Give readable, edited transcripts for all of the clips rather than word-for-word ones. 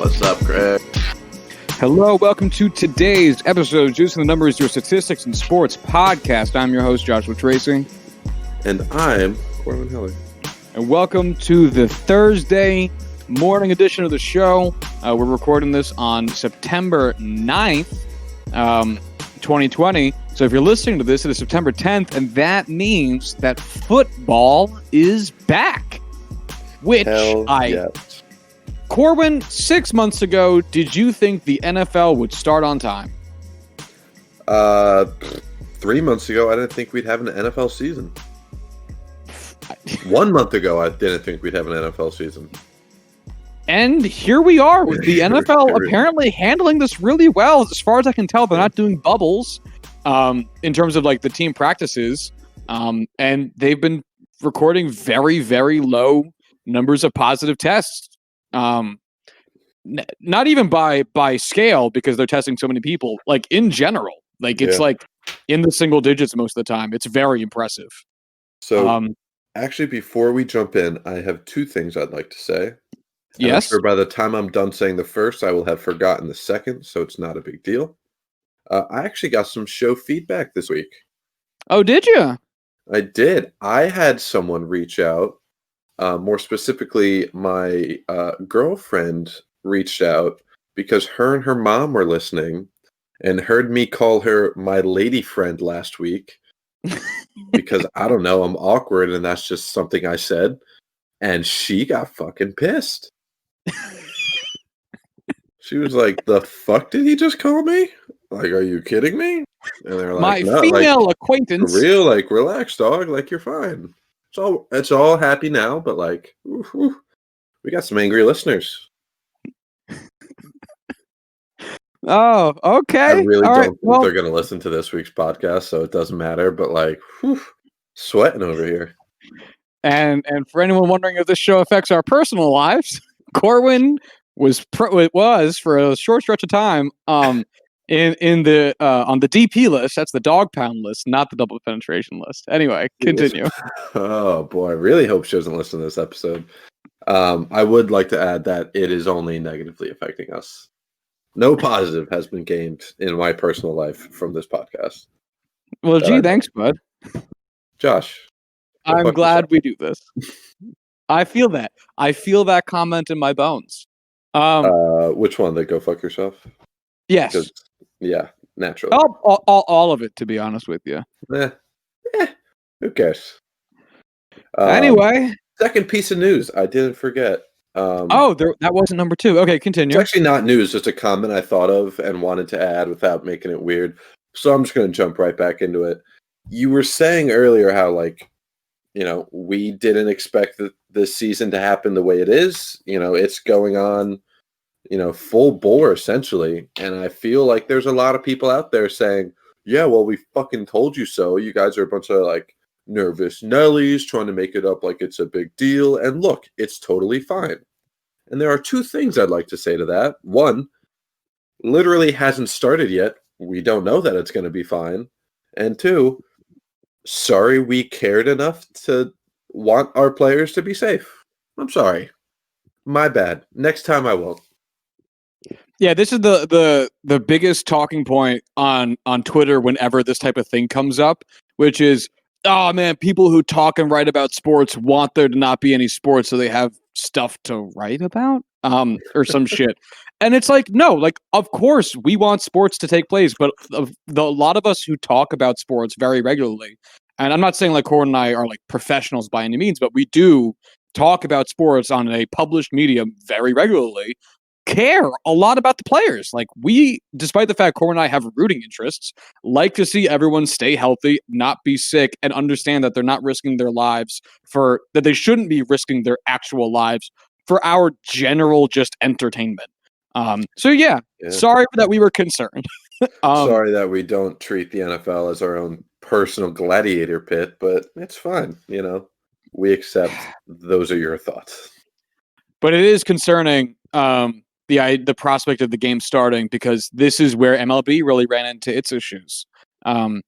What's up, Greg? Hello, welcome to today's episode of Juicing the Numbers, your statistics and sports podcast. I'm your host, Joshua Tracy. And I'm Corwin and Josh. And welcome to the Thursday morning edition of the show. We're recording this on September 9th, 2020. So if you're listening to this, it is September 10th, and that means that football is back. Which Yes. Corwin, 6 months ago, did you think the NFL would start on time? 3 months ago, I didn't think we'd have an NFL season. 1 month ago, I didn't think we'd have an NFL season. And here we are with the NFL apparently handling this really well. As far as I can tell, they're not doing bubbles in terms of like the team practices. And they've been recording very, very low numbers of positive tests. Not even by scale, because they're testing so many people, like in general, like it's like in the single digits most of the time. It's very impressive. So actually, before we jump in, I have two things I'd like to say. Yes. I'm sure by the time I'm done saying the first, I will have forgotten the second, so it's not a big deal. I actually got some show feedback this week. Oh, did you? I did. I had someone reach out. More specifically, my girlfriend reached out because her and her mom were listening and heard me call her my lady friend last week because, I don't know, I'm awkward and that's just something I said. And she got fucking pissed. She was like, the fuck did he just call me? Like, are you kidding me? And they're like, my no, female like, acquaintance. for real, like, relax, dog. Like, you're fine. It's all happy now, but like, we got some angry listeners. Oh, okay. I really all don't right. think Well, they're going to listen to this week's podcast, so it doesn't matter. But like, sweating over here. and for anyone wondering if this show affects our personal lives, Corwin was for a short stretch of time in the on the DP list. That's the dog pound list, not the double penetration list. Anyway, continue. Oh boy, I really hope she doesn't listen to this episode. I would like to add that it is only negatively affecting us. No positive has been gained in my personal life from this podcast. Well, gee, thanks, bud. Josh, I'm glad we do this. I feel that. I feel that comment in my bones. Which one? That go fuck yourself? Yes. Yeah, naturally. All of it, to be honest with you. Who cares? Anyway. Second piece of news. I didn't forget. That wasn't number 2. Okay, continue. It's actually not news, just a comment I thought of and wanted to add without making it weird. So I'm just going to jump right back into it. You were saying earlier how, like, you know, we didn't expect this season to happen the way it is. You know, it's going on, you know, full bore essentially. And I feel like there's a lot of people out there saying, yeah, well, we fucking told you so. You guys are a bunch of like nervous Nellies trying to make it up like it's a big deal. And look, it's totally fine. And there are two things I'd like to say to that. One, literally hasn't started yet. We don't know that it's going to be fine. And two, sorry we cared enough to want our players to be safe. I'm sorry. My bad. Next time I won't. Yeah, this is the biggest talking point on Twitter whenever this type of thing comes up, which is, oh man, people who talk and write about sports want there to not be any sports so they have stuff to write about, or some shit. And it's like, no, like, of course we want sports to take place, but a lot of us who talk about sports very regularly, and I'm not saying like Corwin and I are like professionals by any means, but we do talk about sports on a published medium very regularly, care a lot about the players. Like, we, despite the fact Corwin and I have rooting interests, like to see everyone stay healthy, not be sick, and understand that they're not risking their lives that they shouldn't be risking their actual lives for our general just entertainment. So yeah, sorry that we were concerned. Sorry that we don't treat the NFL as our own personal gladiator pit, but it's fine. You know, we accept those are your thoughts. But it is concerning, the prospect of the game starting, because this is where MLB really ran into its issues. The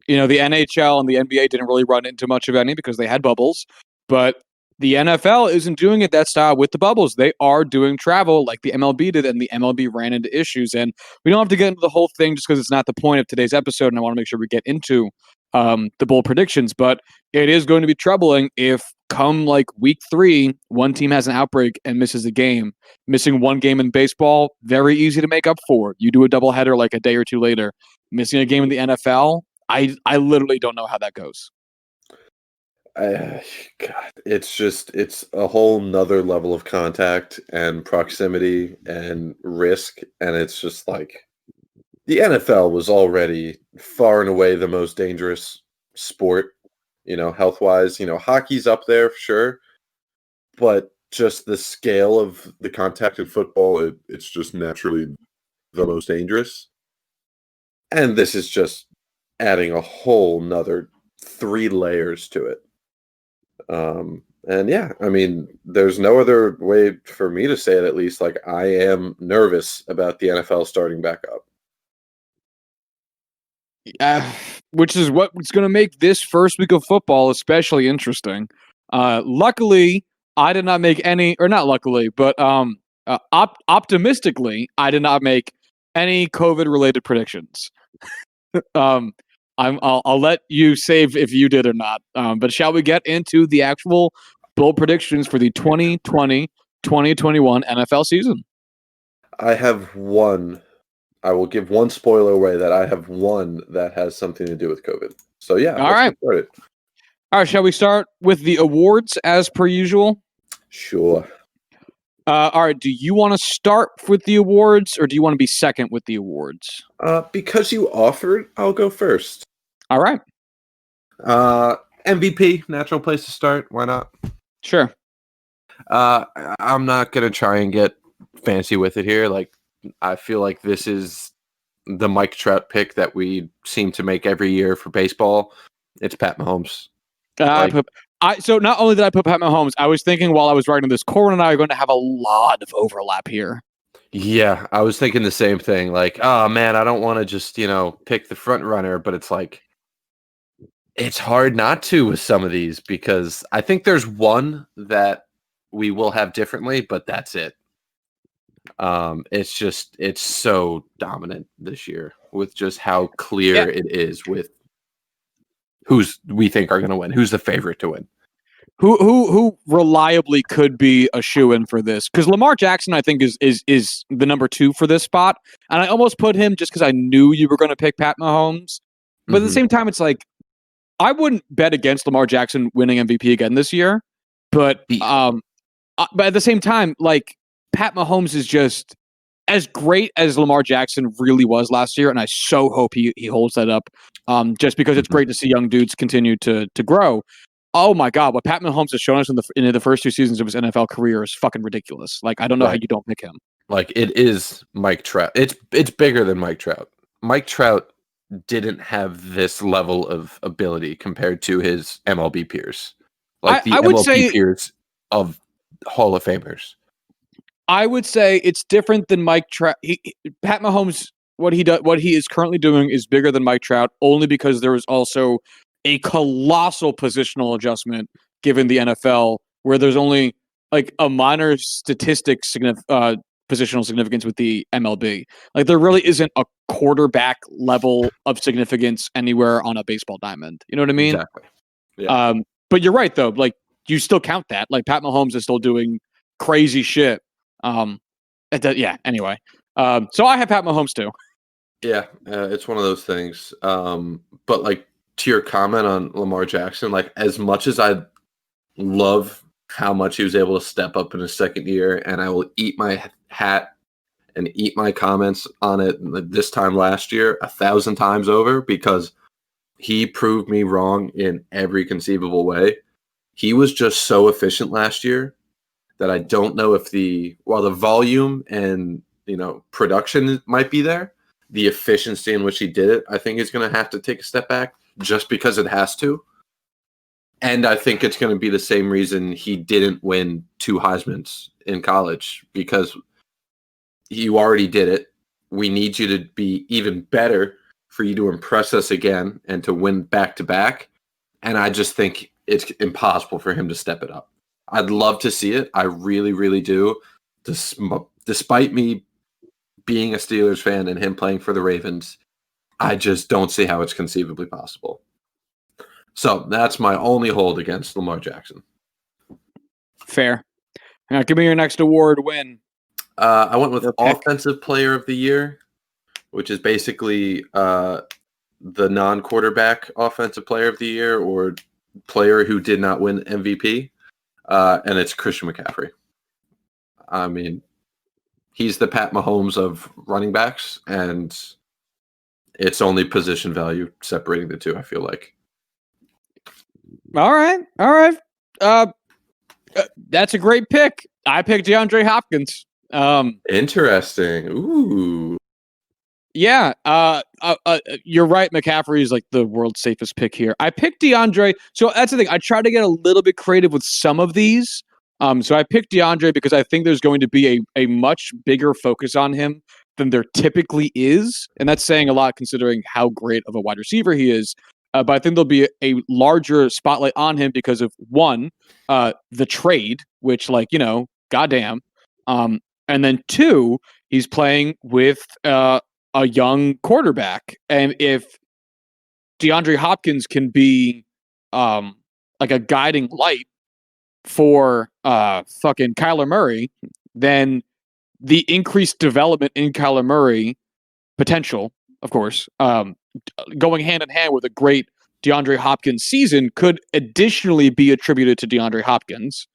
NHL and the NBA didn't really run into much of any because they had bubbles, but The NFL isn't doing it that style with the bubbles. They are doing travel like the MLB did, and the MLB ran into issues. And we don't have to get into the whole thing just because it's not the point of today's episode, and I want to make sure we get into the bold predictions. But it is going to be troubling if come like week 3, one team has an outbreak and misses a game. Missing one game in baseball, very easy to make up for. You do a doubleheader like a day or two later. Missing a game in the NFL, I literally don't know how that goes. God, it's a whole nother level of contact and proximity and risk, and it's just like the NFL was already far and away the most dangerous sport, health wise. Hockey's up there for sure, but just the scale of the contact in football, it's just naturally the most dangerous. And this is just adding a whole nother 3 layers to it. And yeah, I mean, there's no other way for me to say it, at least. Like, I am nervous about the NFL starting back up. Which is what's going to make this first week of football especially interesting. Luckily, I did not make any, or not luckily, but optimistically, I did not make any COVID-related predictions. I'll let you save if you did or not. But shall we get into the actual bold predictions for the 2020-2021 NFL season? I have one. I will give one spoiler away that I have one that has something to do with COVID. So yeah, all right. All right, shall we start with the awards as per usual? Sure. All right, do you want to start with the awards or do you want to be second with the awards? Because you offered, I'll go first. All right. MVP, natural place to start. Why not? Sure. I'm not going to try and get fancy with it here. Like, I feel like this is the Mike Trout pick that we seem to make every year for baseball. It's Pat Mahomes. So not only did I put Pat Mahomes, I was thinking while I was writing this, Corwin and I are going to have a lot of overlap here. Yeah, I was thinking the same thing. Like, oh man, I don't want to just, pick the front runner, but it's like, it's hard not to with some of these because I think there's one that we will have differently, but that's it. It's so dominant this year with just how clear it is with who's we think are going to win, who's the favorite to win. Who reliably could be a shoo-in for this? Because Lamar Jackson, I think, is the number 2 for this spot, and I almost put him just because I knew you were going to pick Pat Mahomes. But at the same time, it's like I wouldn't bet against Lamar Jackson winning MVP again this year. But at the same time, like Pat Mahomes is just as great as Lamar Jackson really was last year, and I so hope he holds that up. Just because it's great to see young dudes continue to grow. Oh my God, what Pat Mahomes has shown us in the first 2 seasons of his NFL career is fucking ridiculous. Like, I don't know how you don't pick him. Like, it is Mike Trout. It's bigger than Mike Trout. Mike Trout didn't have this level of ability compared to his MLB peers. Like the MLB peers of Hall of Famers. I would say it's different than Mike Trout. Pat Mahomes, what he is currently doing is bigger than Mike Trout only because there was also a colossal positional adjustment given the NFL where there's only like a minor positional significance with the MLB. Like, there really isn't a quarterback level of significance anywhere on a baseball diamond. You know what I mean? Exactly. Yeah. But you're right though. Like, you still count that. Like, Pat Mahomes is still doing crazy shit. Anyway. So I have Pat Mahomes too. Yeah, it's one of those things. But like, to your comment on Lamar Jackson, like, as much as I love how much he was able to step up in his second year, and I will eat my hat and eat my comments on it this time last year 1,000 times over because he proved me wrong in every conceivable way. He was just so efficient last year that I don't know if while the volume and production might be there, the efficiency in which he did it, I think he's going to have to take a step back just because it has to. And I think it's going to be the same reason he didn't win 2 Heismans in college, because you already did it. We need you to be even better for you to impress us again and to win back to back. And I just think it's impossible for him to step it up. I'd love to see it. I really, really do. Despite me being a Steelers fan and him playing for the Ravens, I just don't see how it's conceivably possible. So that's my only hold against Lamar Jackson. Fair. Now, give me your next award win. I went with Offensive Player of the Year, which is basically the non-quarterback Offensive Player of the Year or player who did not win MVP, and it's Christian McCaffrey. I mean, he's the Pat Mahomes of running backs, and it's only position value separating the two, I feel like. All right. That's a great pick. I picked DeAndre Hopkins. Interesting. Ooh. Yeah. You're right. McCaffrey is like the world's safest pick here. I picked DeAndre. So that's the thing. I try to get a little bit creative with some of these. So I picked DeAndre because I think there's going to be a much bigger focus on him than there typically is. And that's saying a lot considering how great of a wide receiver he is. But I think there'll be a larger spotlight on him because of one, the trade, which goddamn. And then two, he's playing with a young quarterback. And if DeAndre Hopkins can be like a guiding light for fucking Kyler Murray, then the increased development in Kyler Murray potential, of course, going hand in hand with a great DeAndre Hopkins season could additionally be attributed to DeAndre Hopkins.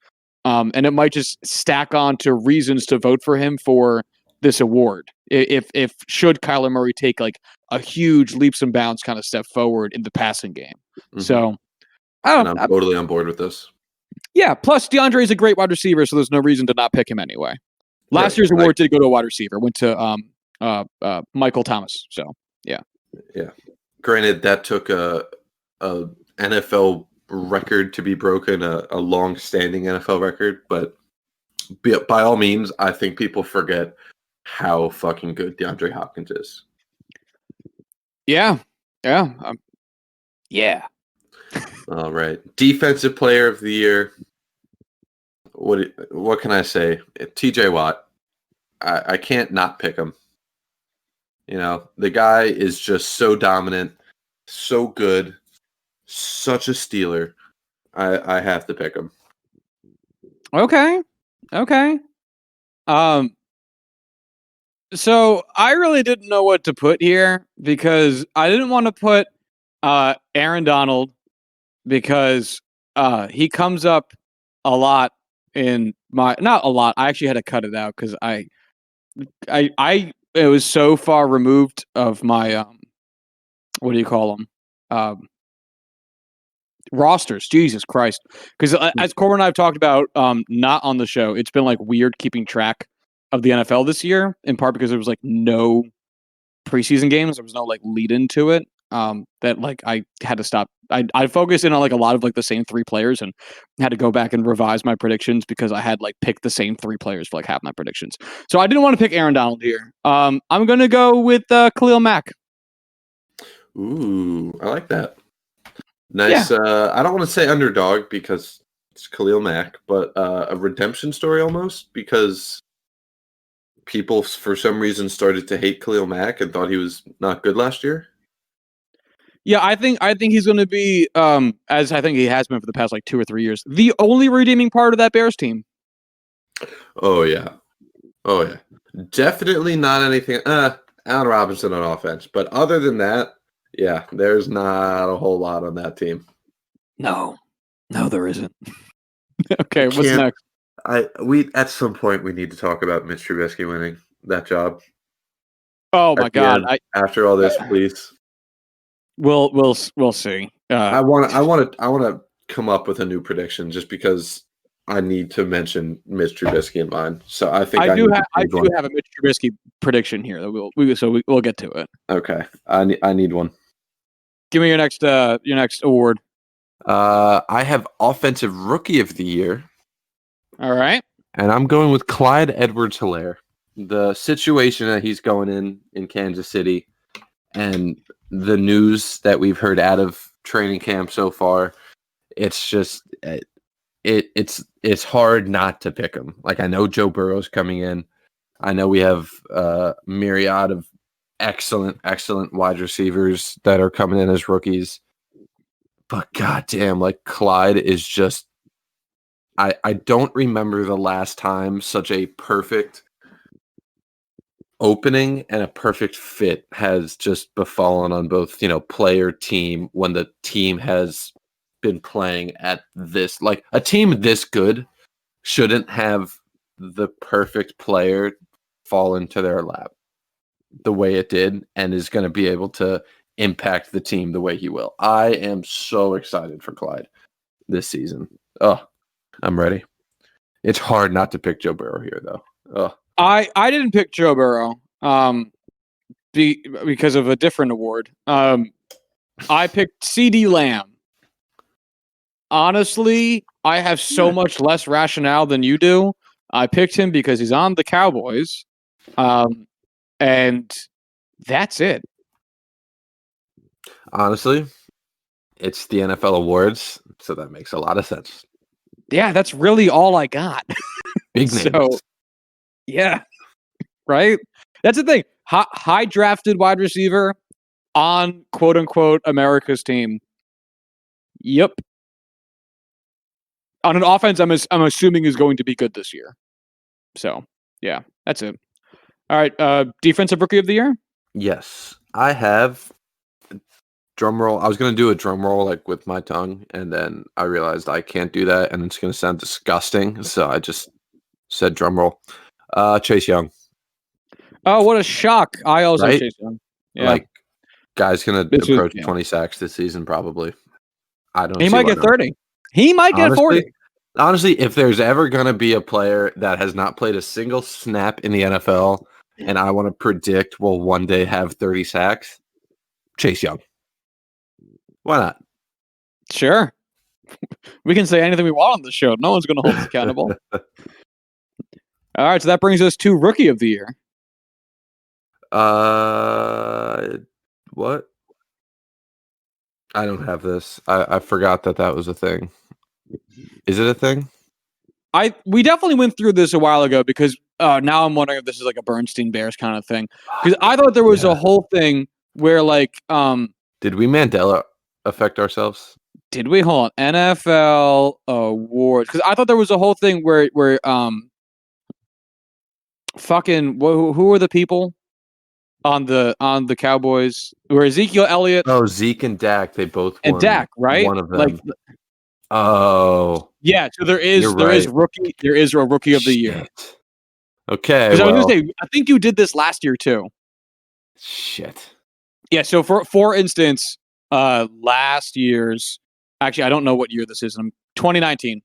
And it might just stack on to reasons to vote for him for this award. If should Kyler Murray take like a huge leaps and bounds kind of step forward in the passing game. Mm-hmm. So I'm totally on board with this. Yeah, plus DeAndre is a great wide receiver, so there's no reason to not pick him anyway. Last year's award did go to a wide receiver, went to Michael Thomas. So yeah. Granted, that took a NFL record to be broken, a long-standing NFL record, but by all means, I think people forget how fucking good DeAndre Hopkins is. Yeah. All right. Defensive Player of the Year. What can I say? TJ Watt. I can't not pick him. You know, the guy is just so dominant, so good, such a Steeler. I have to pick him. Okay. So I really didn't know what to put here because I didn't want to put Aaron Donald because he comes up a lot in my, not a lot. I actually had to cut it out because it was so far removed of my what do you call them? Rosters. Jesus Christ. Because as Corwin and I have talked about, not on the show, it's been like weird keeping track of the NFL this year, in part because there was like no preseason games. There was no like lead into it. That like I had to stop. I focused in on like a lot of like the same three players and had to go back and revise my predictions because I had like picked the same three players for like half my predictions. So I didn't want to pick Aaron Donald here. I'm gonna go with Khalil Mack. Ooh, I like that. Nice. Yeah. I don't want to say underdog because it's Khalil Mack, but a redemption story almost because people for some reason started to hate Khalil Mack and thought he was not good last year. Yeah, I think he's going to be, as I think he has been for the past like 2 or 3 years, the only redeeming part of that Bears team. Oh yeah, definitely not anything. Allen Robinson on offense, but other than that, yeah, there's not a whole lot on that team. No, there isn't. Okay, what's next? We at some point we need to talk about Mitch Trubisky winning that job. Oh my God! After all this, please. We'll see. I want to come up with a new prediction just because I need to mention Mitch Trubisky in mine. So I think I do have a Mitch Trubisky prediction here that we'll get to it. Okay, I need one. Give me your next award. I have Offensive Rookie of the Year. All right, and I'm going with Clyde Edwards-Helaire. The situation that he's going in Kansas City, and the news that we've heard out of training camp so far, it's just it's hard not to pick him. Like, I know Joe Burrow's coming in. I know we have a myriad of excellent wide receivers that are coming in as rookies. But goddamn, like, Clyde is just I don't remember the last time such a perfect opening and a perfect fit has just befallen on both, player, team, when the team has been playing at this, like, a team this good shouldn't have the perfect player fall into their lap the way it did, and is going to be able to impact the team the way he will. I am so excited for Clyde this season. Oh, I'm ready. It's hard not to pick Joe Burrow here, though. Oh. I didn't pick Joe Burrow because of a different award. I picked CeeDee Lamb. Honestly, I have so much less rationale than you do. I picked him because he's on the Cowboys, and that's it. Honestly, it's the NFL awards, so that makes a lot of sense. Yeah, that's really all I got. Big names. So, yeah, right? That's the thing. High drafted wide receiver on quote unquote America's team. Yep. On an offense, I'm assuming is going to be good this year. So, yeah, that's it. All right, defensive rookie of the year? Yes, I have. Drum roll. I was going to do a drum roll like with my tongue, and then I realized I can't do that, and it's going to sound disgusting. So I just said drum roll. Chase Young. Oh, what a shock! I also Right? Chase Young. Yeah, Like, guy's going to approach 20 sacks this season probably. I don't. He might get 30. He might get 40. Honestly, if there's ever going to be a player that has not played a single snap in the NFL, and I want to predict will one day have 30 sacks, Chase Young. Why not? Sure. We can say anything we want on the show. No one's going to hold us accountable. All right, so that brings us to rookie of the year. What? I don't have this. I forgot that was a thing. Is it a thing? We definitely went through this a while ago because now I'm wondering if this is like a Bernstein Bears kind of thing. Because I thought there was a whole thing where like did we Mandela affect ourselves? Did we? Hold on. NFL awards. Because I thought there was a whole thing where fucking who were the people on the Cowboys? Where Ezekiel Elliott? Oh, Zeke and Dak. They both won. And Dak, right? One of them. Yeah. So there is rookie. There is a rookie of the year. Okay. Because I was gonna say, I think you did this last year too. Shit. Yeah. So for instance, last year's. Actually, I don't know what year this is. 2019.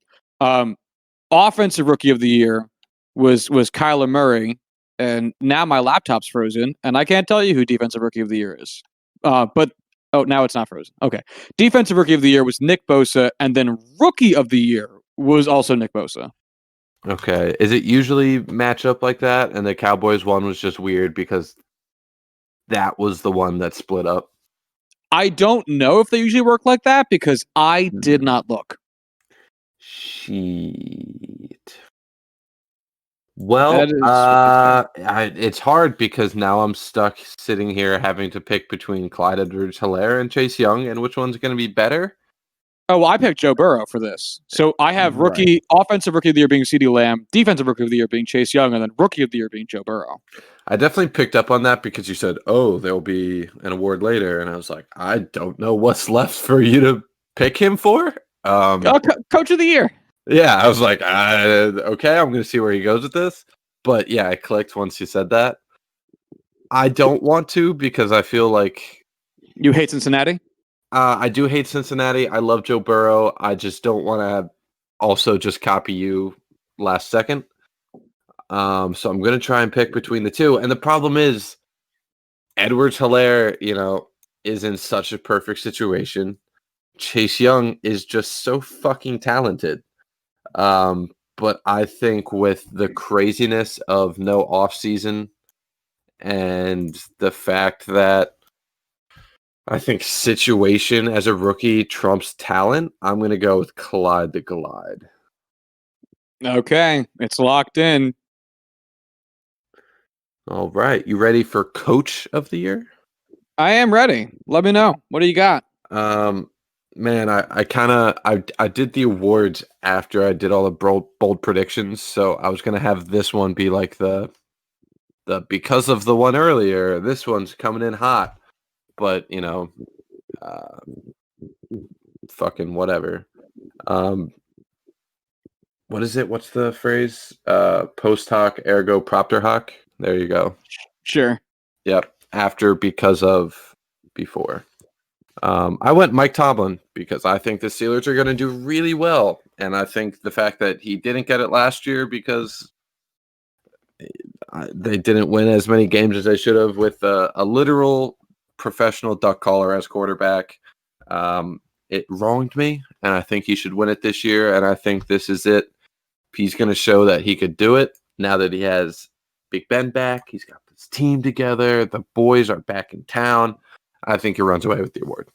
Offensive rookie of the year was Kyler Murray, and now my laptop's frozen, and I can't tell you who defensive rookie of the year is. But now it's not frozen. Okay, defensive rookie of the year was Nick Bosa, and then rookie of the year was also Nick Bosa. Okay, is it usually match up like that? And the Cowboys one was just weird because that was the one that split up. I don't know if they usually work like that because I did not look. Shit. Well, it's hard because now I'm stuck sitting here having to pick between Clyde Edwards-Helaire and Chase Young, and which one's going to be better? Oh, well, I picked Joe Burrow for this. So I have offensive rookie of the year being CeeDee Lamb, defensive rookie of the year being Chase Young, and then rookie of the year being Joe Burrow. I definitely picked up on that because you said, there'll be an award later. And I was like, I don't know what's left for you to pick him for. Coach of the year. Yeah, I was like, okay, I'm going to see where he goes with this. But yeah, I clicked once you said that. I don't want to because I feel like... You hate Cincinnati? I do hate Cincinnati. I love Joe Burrow. I just don't want to also just copy you last second. So I'm going to try and pick between the two. And the problem is Edwards-Helaire, is in such a perfect situation. Chase Young is just so fucking talented. But I think with the craziness of no offseason and the fact that I think situation as a rookie trumps talent, I'm going to go with Clyde the Glide. Okay, it's locked in. All right. You ready for Coach of the Year? I am ready. Let me know. What do you got? Um, man, I did the awards after I did all the bold predictions, so I was gonna have this one be like the because of the one earlier, this one's coming in hot, but uh, fucking whatever. Um, what is it? What's the phrase? Post hoc ergo propter hoc. There you go. Sure. Yep. After, because of, before. I went Mike Tomlin because I think the Steelers are going to do really well, and I think the fact that he didn't get it last year because they didn't win as many games as they should have with a literal professional duck caller as quarterback. It wronged me, and I think he should win it this year. And I think this is it. He's going to show that he could do it now that he has Big Ben back. He's got this team together. The boys are back in town. I think he runs away with the award.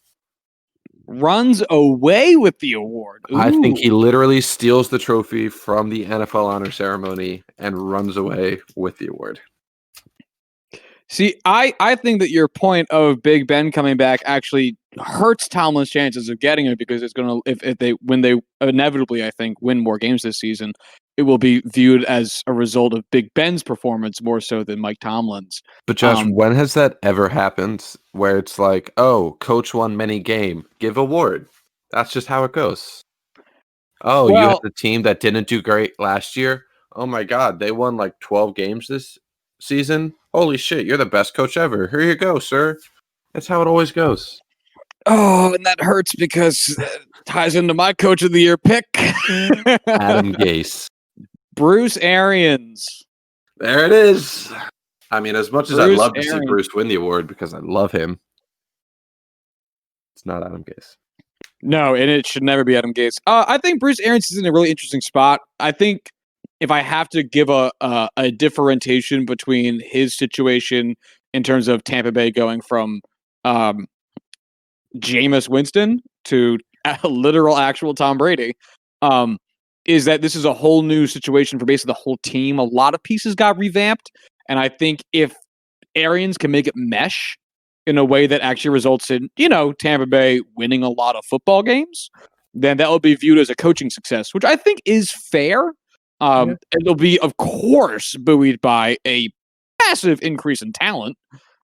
Runs away with the award. Ooh. I think he literally steals the trophy from the NFL honor ceremony and runs away with the award. See, I think that your point of Big Ben coming back actually hurts Tomlin's chances of getting it because it's gonna if they when they inevitably I think win more games this season, it will be viewed as a result of Big Ben's performance more so than Mike Tomlin's. But Josh, when has that ever happened where it's like, oh, coach won many game, give award? That's just how it goes. Oh, you had a team that didn't do great last year. Oh my God, they won like 12 games this season. Holy shit, you're the best coach ever. Here you go, sir. That's how it always goes. Oh, and that hurts because it ties into my coach of the year pick. Adam Gase. Bruce Arians. There it is. I mean, as much as I'd love to see Bruce win the award because I love him, it's not Adam Gase. No, and it should never be Adam Gase. I think Bruce Arians is in a really interesting spot. I think if I have to give a differentiation between his situation in terms of Tampa Bay going from Jameis Winston to a literal actual Tom Brady, is that this is a whole new situation for basically the whole team. A lot of pieces got revamped, and I think if Arians can make it mesh in a way that actually results in, Tampa Bay winning a lot of football games, then that will be viewed as a coaching success, which I think is fair. It'll be, of course, buoyed by a massive increase in talent.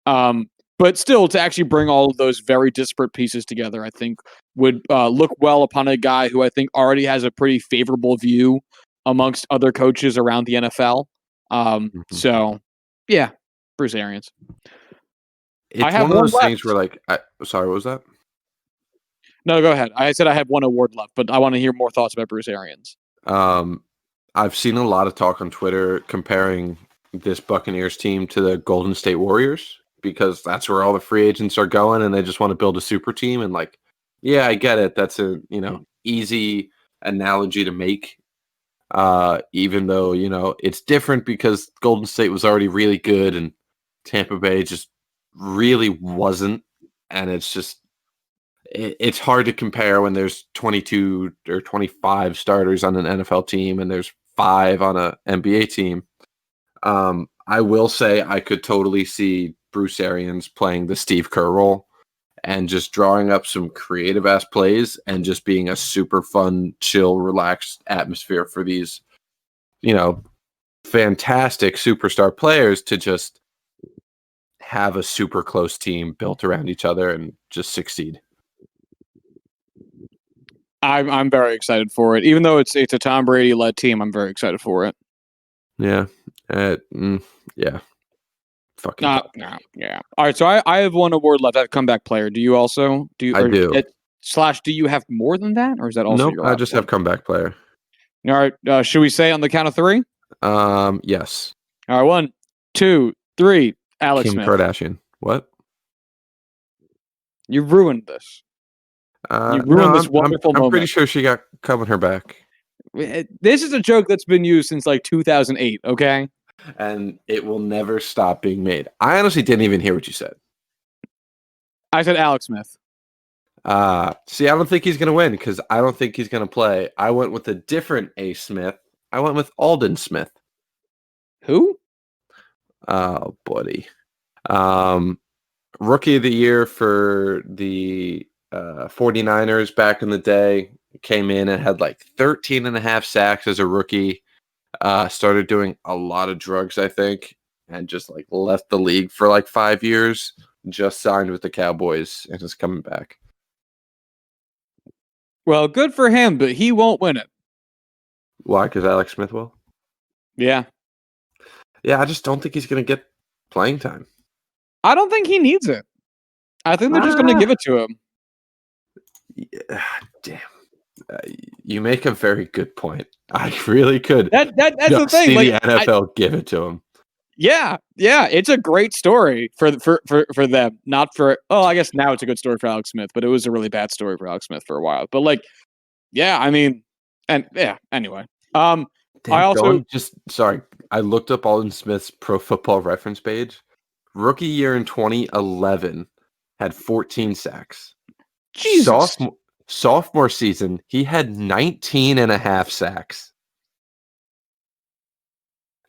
But still, to actually bring all of those very disparate pieces together, I think would look well upon a guy who I think already has a pretty favorable view amongst other coaches around the NFL. So, yeah, Bruce Arians. It's one of those things where, like, sorry, what was that? No, go ahead. I said I have one award left, but I want to hear more thoughts about Bruce Arians. I've seen a lot of talk on Twitter comparing this Buccaneers team to the Golden State Warriors because that's where all the free agents are going and they just want to build a super team. And like, yeah, I get it. That's a, easy analogy to make. Even though, it's different because Golden State was already really good and Tampa Bay just really wasn't. And it's hard to compare when there's 22 or 25 starters on an NFL team and there's 5 on an NBA team. I will say I could totally see Bruce Arians playing the Steve Kerr role and just drawing up some creative ass plays and just being a super fun, chill, relaxed atmosphere for these, fantastic superstar players to just have a super close team built around each other and just succeed. I'm very excited for it. Even though it's a Tom Brady led team, I'm very excited for it. Yeah. Yeah. Fucking yeah. All right, so I have one award left. I have comeback player. Do you also? I do. Do you have more than that, or is that also your last I just have comeback player. All right. Should we say on the count of 3? Yes. All right, 1, 2, 3. Alex Kim Smith. Kardashian. What? You ruined this. You ruined this wonderful moment. I'm pretty sure she got coming her back. This is a joke that's been used since like 2008, okay? And it will never stop being made. I honestly didn't even hear what you said. I said Alex Smith. See, I don't think he's going to win because I don't think he's going to play. I went with a different A. Smith, I went with Aldon Smith. Who? Oh, buddy. Rookie of the year for the 49ers back in the day. Came in and had like 13 and a half sacks as a rookie. Started doing a lot of drugs, I think, and just like left the league for like 5 years. Just signed with the Cowboys and is coming back. Well, good for him, but he won't win it. Why? Because Alex Smith will? Yeah. Yeah, I just don't think he's going to get playing time. I don't think he needs it. I think they're just going to give it to him. Yeah, damn. You make a very good point. I really could. That's the thing. See Like, the NFL give it to him. Yeah, it's a great story for them. Not for I guess now it's a good story for Alex Smith, but it was a really bad story for Alex Smith for a while. But like, yeah, I mean, and yeah. Anyway, Damn, I also I looked up Alden Smith's Pro Football Reference page. Rookie year in 2011 had 14 sacks. Jesus. Sophomore season, he had 19 and a half sacks.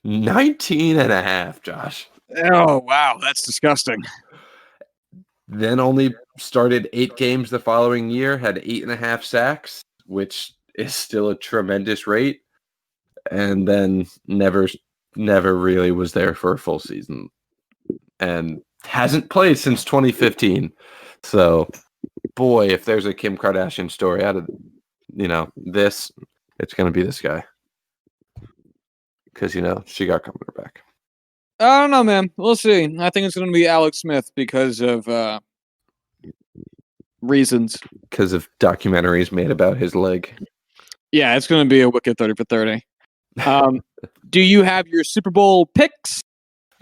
19 and a half, Josh. Oh, wow. That's disgusting. Then only started 8 games the following year, had 8.5 sacks, which is still a tremendous rate. And then never really was there for a full season. And hasn't played since 2015. So, boy, if there's a Kim Kardashian story out of, this, it's going to be this guy. Because, she got coming back. I don't know, man. We'll see. I think it's going to be Alex Smith because of reasons. Because of documentaries made about his leg. Yeah, it's going to be a wicked 30 for 30. Do you have your Super Bowl picks?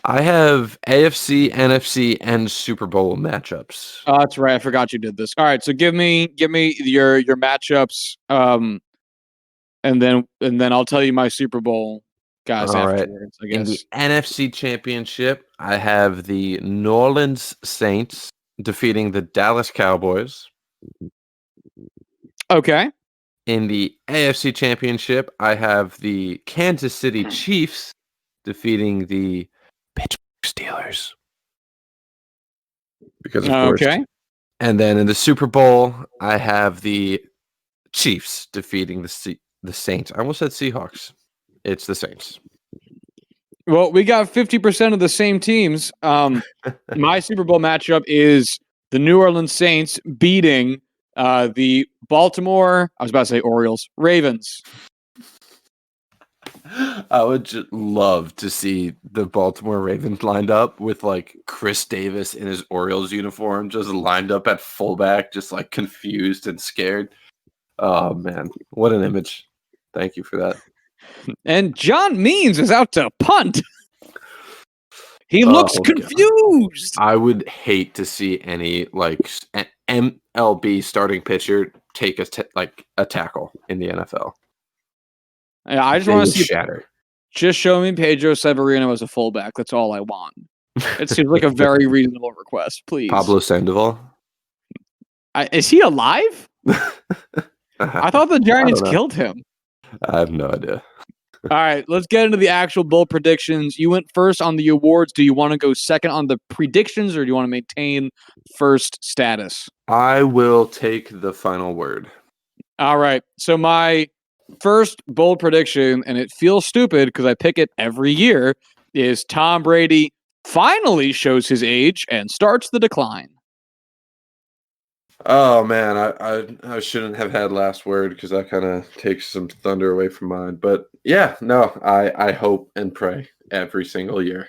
I have AFC, NFC, and Super Bowl matchups. Oh, that's right. I forgot you did this. All right, so give me your matchups, and then I'll tell you my Super Bowl guys afterwards. I guess. In the NFC Championship, I have the New Orleans Saints defeating the Dallas Cowboys. Okay. In the AFC Championship, I have the Kansas City Chiefs defeating the Pittsburgh Steelers. Because of course. Okay. And then in the Super Bowl, I have the Chiefs defeating the Saints. I almost said Seahawks. It's the Saints. Well, we got 50% of the same teams. My Super Bowl matchup is the New Orleans Saints beating the Baltimore, I was about to say Orioles, Ravens. I would just love to see the Baltimore Ravens lined up with like Chris Davis in his Orioles uniform, just lined up at fullback, just like confused and scared. Oh man, what an image. Thank you for that. And John Means is out to punt. He looks confused. God. I would hate to see any like MLB starting pitcher take a tackle in the NFL. Yeah, I just want to see shatter. Just show me Pedro Severino as a fullback. That's all I want. It seems like a very reasonable request. Please, Pablo Sandoval. Is he alive? I thought the Giants killed him. I have no idea. All right, let's get into the actual bowl predictions. You went first on the awards. Do you want to go second on the predictions, or do you want to maintain first status? I will take the final word. All right. So my first bold prediction, and it feels stupid because I pick it every year, is Tom Brady finally shows his age and starts the decline. Oh man, I shouldn't have had last word because that kind of takes some thunder away from mine. But yeah, no, I hope and pray every single year.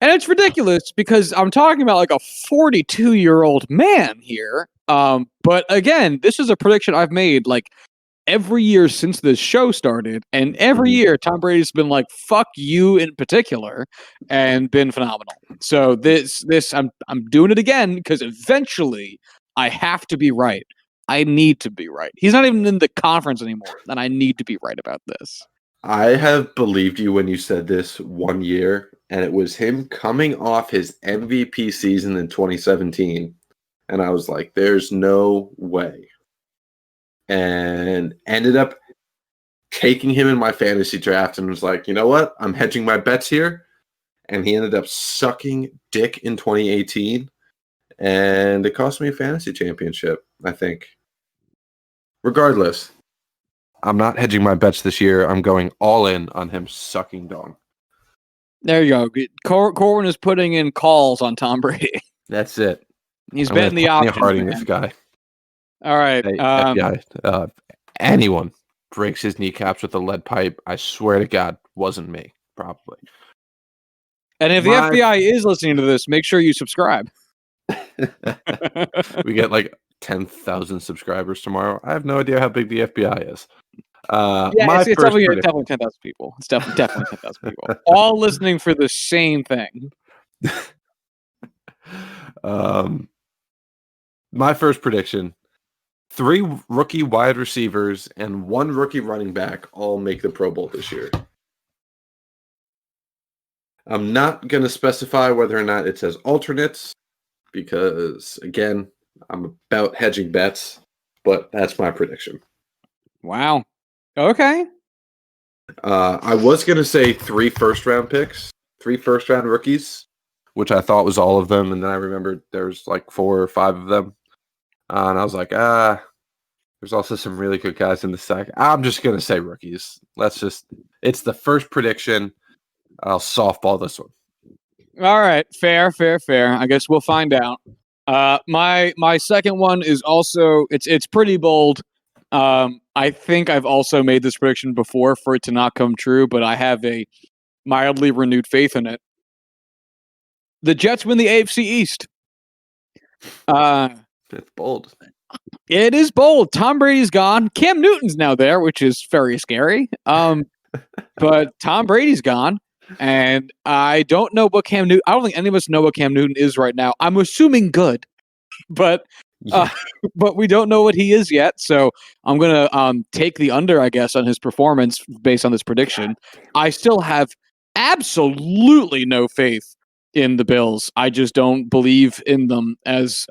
And it's ridiculous because I'm talking about like a 42-year-old man here. But again, this is a prediction I've made like every year since this show started, and every year Tom Brady's been like, "Fuck you" in particular, and been phenomenal. So this I'm doing it again because eventually I have to be right. I need to be right. He's not even in the conference anymore, and I need to be right about this. I have believed you when you said this one year, and it was him coming off his MVP season in 2017, and I was like, "There's no way." And ended up taking him in my fantasy draft and was like, you know what? I'm hedging my bets here. And he ended up sucking dick in 2018. And it cost me a fantasy championship, I think. Regardless, I'm not hedging my bets this year. I'm going all in on him sucking dong. There you go. Corwin is putting in calls on Tom Brady. That's it. He's betting the options. Harding this guy. All right. Hey, FBI, anyone breaks his kneecaps with a lead pipe, I swear to God, wasn't me. Probably. And if the FBI is listening to this, make sure you subscribe. We get like 10,000 subscribers tomorrow. I have no idea how big the FBI is. It's definitely 10,000 people. It's definitely 10,000 people. All listening for the same thing. My first prediction: 3 rookie wide receivers and 1 rookie running back all make the Pro Bowl this year. I'm not going to specify whether or not it says alternates because, again, I'm about hedging bets, but that's my prediction. Wow. Okay. I was going to say 3 first-round picks, 3 first-round rookies, which I thought was all of them, and then I remembered there's like 4 or 5 of them. And I was like, there's also some really good guys in the stack. I'm just going to say rookies. It's the first prediction. I'll softball this one. All right. Fair. I guess we'll find out. My second one is also, it's pretty bold. I think I've also made this prediction before for it to not come true, but I have a mildly renewed faith in it. The Jets win the AFC East. It's bold. It is bold. Tom Brady's gone. Cam Newton's now there, which is very scary. But Tom Brady's gone. And I don't know what Cam Newton. I don't think any of us know what Cam Newton is right now. I'm assuming good, but we don't know what he is yet. So I'm gonna take the under, I guess, on his performance based on this prediction. I still have absolutely no faith in the Bills. I just don't believe in them as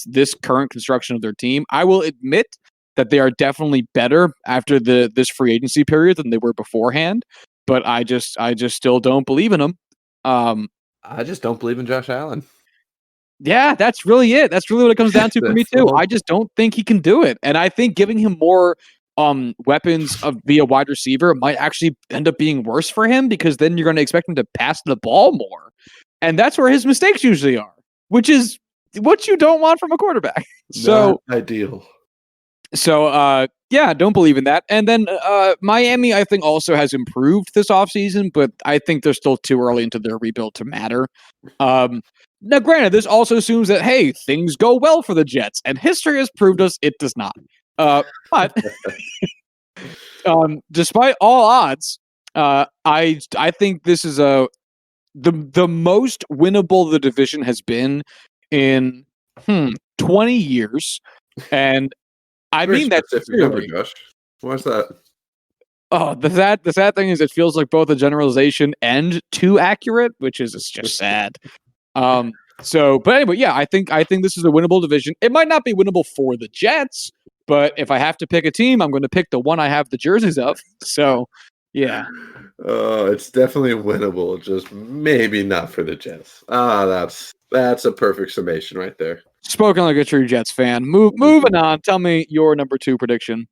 this current construction of their team. I will admit that they are definitely better after this free agency period than they were beforehand. But I just still don't believe in him. I just don't believe in Josh Allen. Yeah, that's really it. That's really what it comes down to for me too. I just don't think he can do it, and I think giving him more weapons via wide receiver might actually end up being worse for him because then you're going to expect him to pass the ball more, and that's where his mistakes usually are, which is what you don't want from a quarterback. So not ideal. So, don't believe in that. And then Miami, I think, also has improved this offseason, but I think they're still too early into their rebuild to matter. Now, granted, this also assumes that, hey, things go well for the Jets, and history has proved us it does not. But despite all odds, I think this is the most winnable the division has been in 20 years. And I mean that sincerely. Josh. What's that? Oh, the sad thing is it feels like both a generalization and too accurate, which is just sad. But anyway, yeah, I think this is a winnable division. It might not be winnable for the Jets, but if I have to pick a team, I'm going to pick the one I have the jerseys of. So, yeah. It's definitely winnable, just maybe not for the Jets. That's a perfect summation right there. Spoken like a true Jets fan. Moving on. Tell me your number 2 prediction.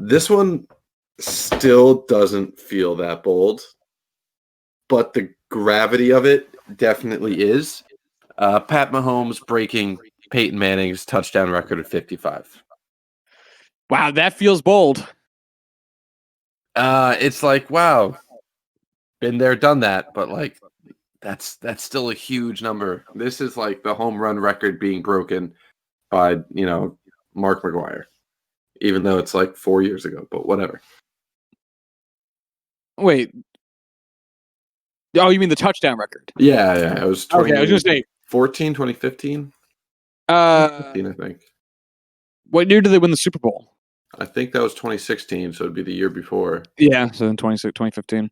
This one still doesn't feel that bold, but the gravity of it definitely is. Pat Mahomes breaking Peyton Manning's touchdown record at 55. Wow, that feels bold. It's like, wow, been there, done that, but like that's still a huge number. This is like the home run record being broken by, Mark McGwire, even though it's like 4 years ago, but whatever. Wait. Oh, you mean the touchdown record? Yeah. It was 20, okay, I was going to say 2015. 15, I think. What year did they win the Super Bowl? I think that was 2016, so it'd be the year before. Yeah, so in 2015.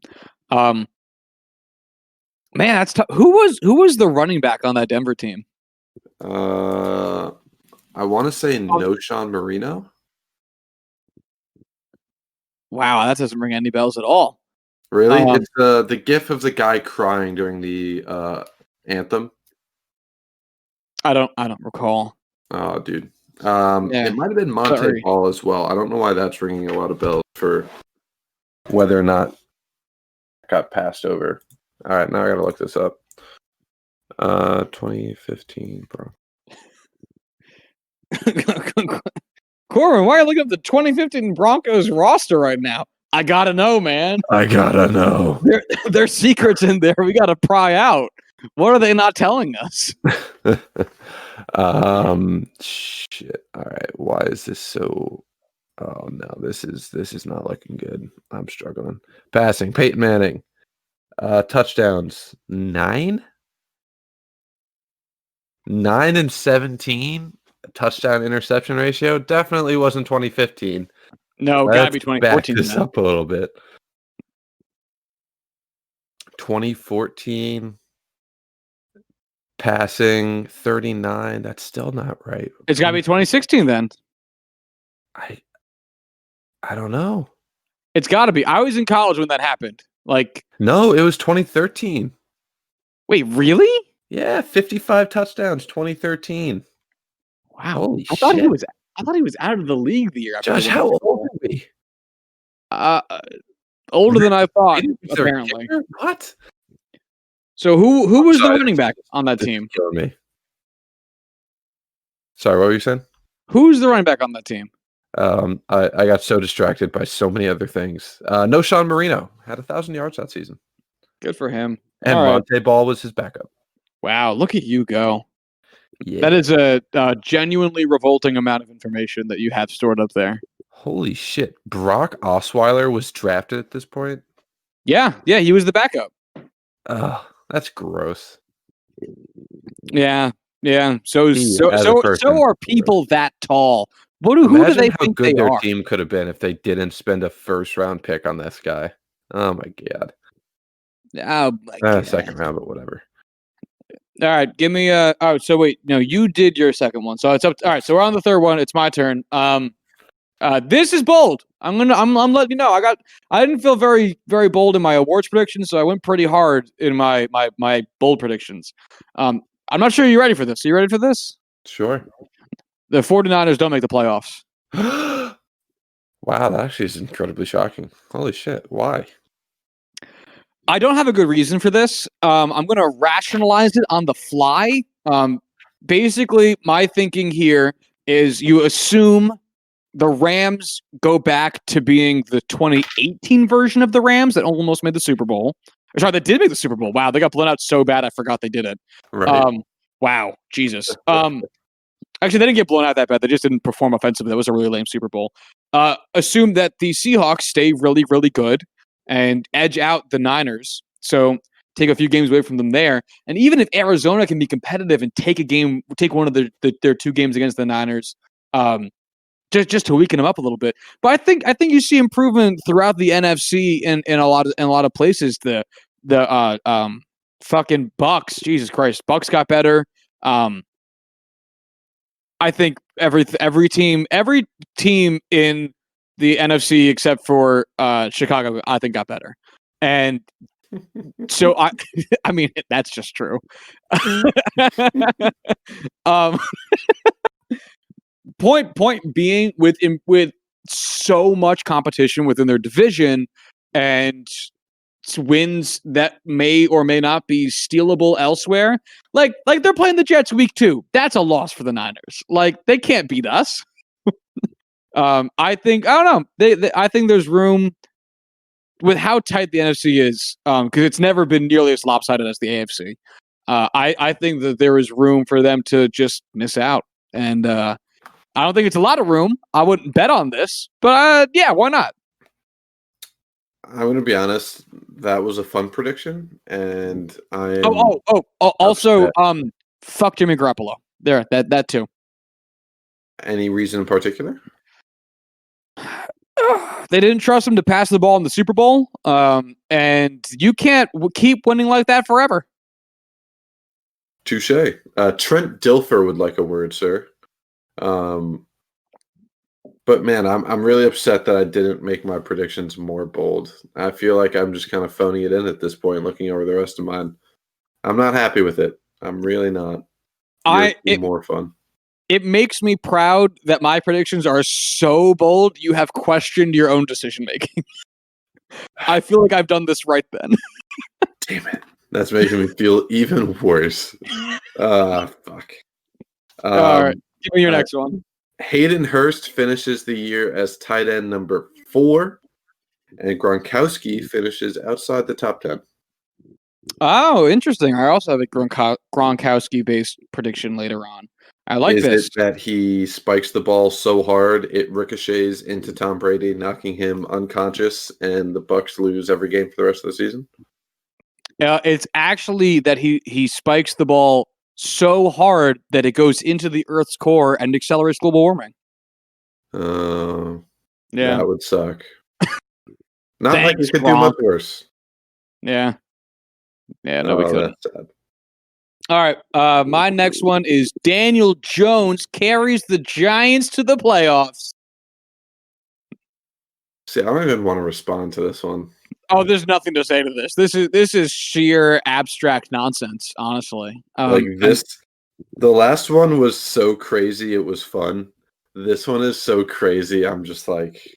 Man, that's tough. Who was the running back on that Denver team? I want to say No Sean Marino. Wow, that doesn't ring any bells at all. Really? It's the gif of the guy crying during the anthem. I don't recall. Oh, dude. Yeah, It might have been Monte sorry. Ball as well. I don't know why that's ringing a lot of bells for whether or not it got passed over. All right, now I gotta look this up. 2015, bro. Corwin, why are you looking up the 2015 Broncos roster right now? I gotta know, man. I gotta know. There's secrets in there. We gotta pry out. What are they not telling us? Shit. All right. Why is this so? Oh no, this is not looking good. I'm struggling. Passing. Peyton Manning. Touchdowns. 9 and 17. Touchdown interception ratio definitely wasn't 2015. No, gotta be Back 2014. this up a little bit. 2014 passing 39. That's still not right. It's gotta be 2016 then. I don't know. It's gotta be. I was in college when that happened. Like, no, it was 2013. Wait, really? Yeah, 55 touchdowns, 2013. Wow. Holy I thought shit. I thought he was out of the league the year after. Josh, how old are we? Older than I thought, apparently. What? So who was the running back on that team? Killing me. Sorry, what were you saying? Who's the running back on that team? I got so distracted by so many other things. No, Sean Marino had 1,000 yards that season. Good for him. And Monte Ball was his backup. Wow, look at you go. Yeah. That is a genuinely revolting amount of information that you have stored up there. Holy shit. Brock Osweiler was drafted at this point? Yeah, he was the backup. That's gross. Yeah. So are people that tall. Who do they think good they their are? team could have been if they didn't spend a first-round pick on this guy. Oh, my God. Oh, my God. Second round, but whatever. All right, give me so wait, no, you did your second one. So it's up all right, so we're on the third one. It's my turn. This is bold. I'm letting you know. I didn't feel very, very bold in my awards predictions, so I went pretty hard in my bold predictions. I'm not sure you're ready for this. Are you ready for this? Sure. The 49ers don't make the playoffs. Wow, that actually is incredibly shocking. Holy shit. Why? I don't have a good reason for this. I'm going to rationalize it on the fly. Basically, my thinking here is you assume the Rams go back to being the 2018 version of the Rams that almost made the Super Bowl. Sorry, they did make the Super Bowl. Wow, they got blown out so bad I forgot they did it. Right. Wow, Jesus. Actually, they didn't get blown out that bad. They just didn't perform offensively. That was a really lame Super Bowl. Assume that the Seahawks stay really, really good and edge out the Niners. So take a few games away from them there. And even if Arizona can be competitive and take one of their 2 games against the Niners, just to weaken them up a little bit. But I think you see improvement throughout the NFC in a lot of places. The fucking Bucks, Jesus Christ, Bucks got better. I think every team in the NFC except for Chicago, I think got better. And so I mean that's just true. Point being, with so much competition within their division and wins that may or may not be stealable elsewhere, like they're playing the Jets week 2. That's a loss for the Niners. Like, they can't beat us. I don't know. I think there's room with how tight the NFC is, because it's never been nearly as lopsided as the AFC. I think that there is room for them to just miss out, and I don't think it's a lot of room. I wouldn't bet on this, but yeah, why not? I'm going to be honest. That was a fun prediction, and I. Also, fuck Jimmy Garoppolo. There, that too. Any reason in particular? They didn't trust him to pass the ball in the Super Bowl, and you can't keep winning like that forever. Touche. Trent Dilfer would like a word, sir. But But man, I'm really upset that I didn't make my predictions more bold. I feel like I'm just kind of phoning it in at this point, looking over the rest of mine. I'm not happy with it. I'm really not. Yours would be more fun. It makes me proud that my predictions are so bold. You have questioned your own decision making. I feel like I've done this right then. Damn it. That's making me feel even worse. Fuck. All right. Give me your next one. Hayden Hurst finishes the year as tight end number 4, and Gronkowski finishes outside the top 10. Oh, interesting. I also have a Gronkowski-based prediction later on. I like this. Is it that he spikes the ball so hard it ricochets into Tom Brady, knocking him unconscious, and the Bucs lose every game for the rest of the season? It's actually that he spikes the ball so hard that it goes into the Earth's core and accelerates global warming. Yeah, that would suck. Not like Thanks, it could do much worse. Yeah, no, we couldn't. That's sad. All right, my next one is Daniel Jones carries the Giants to the playoffs. See, I don't even want to respond to this one. Oh, there's nothing to say to this. This is sheer abstract nonsense, honestly. The last one was so crazy it was fun. This one is so crazy. I'm just like,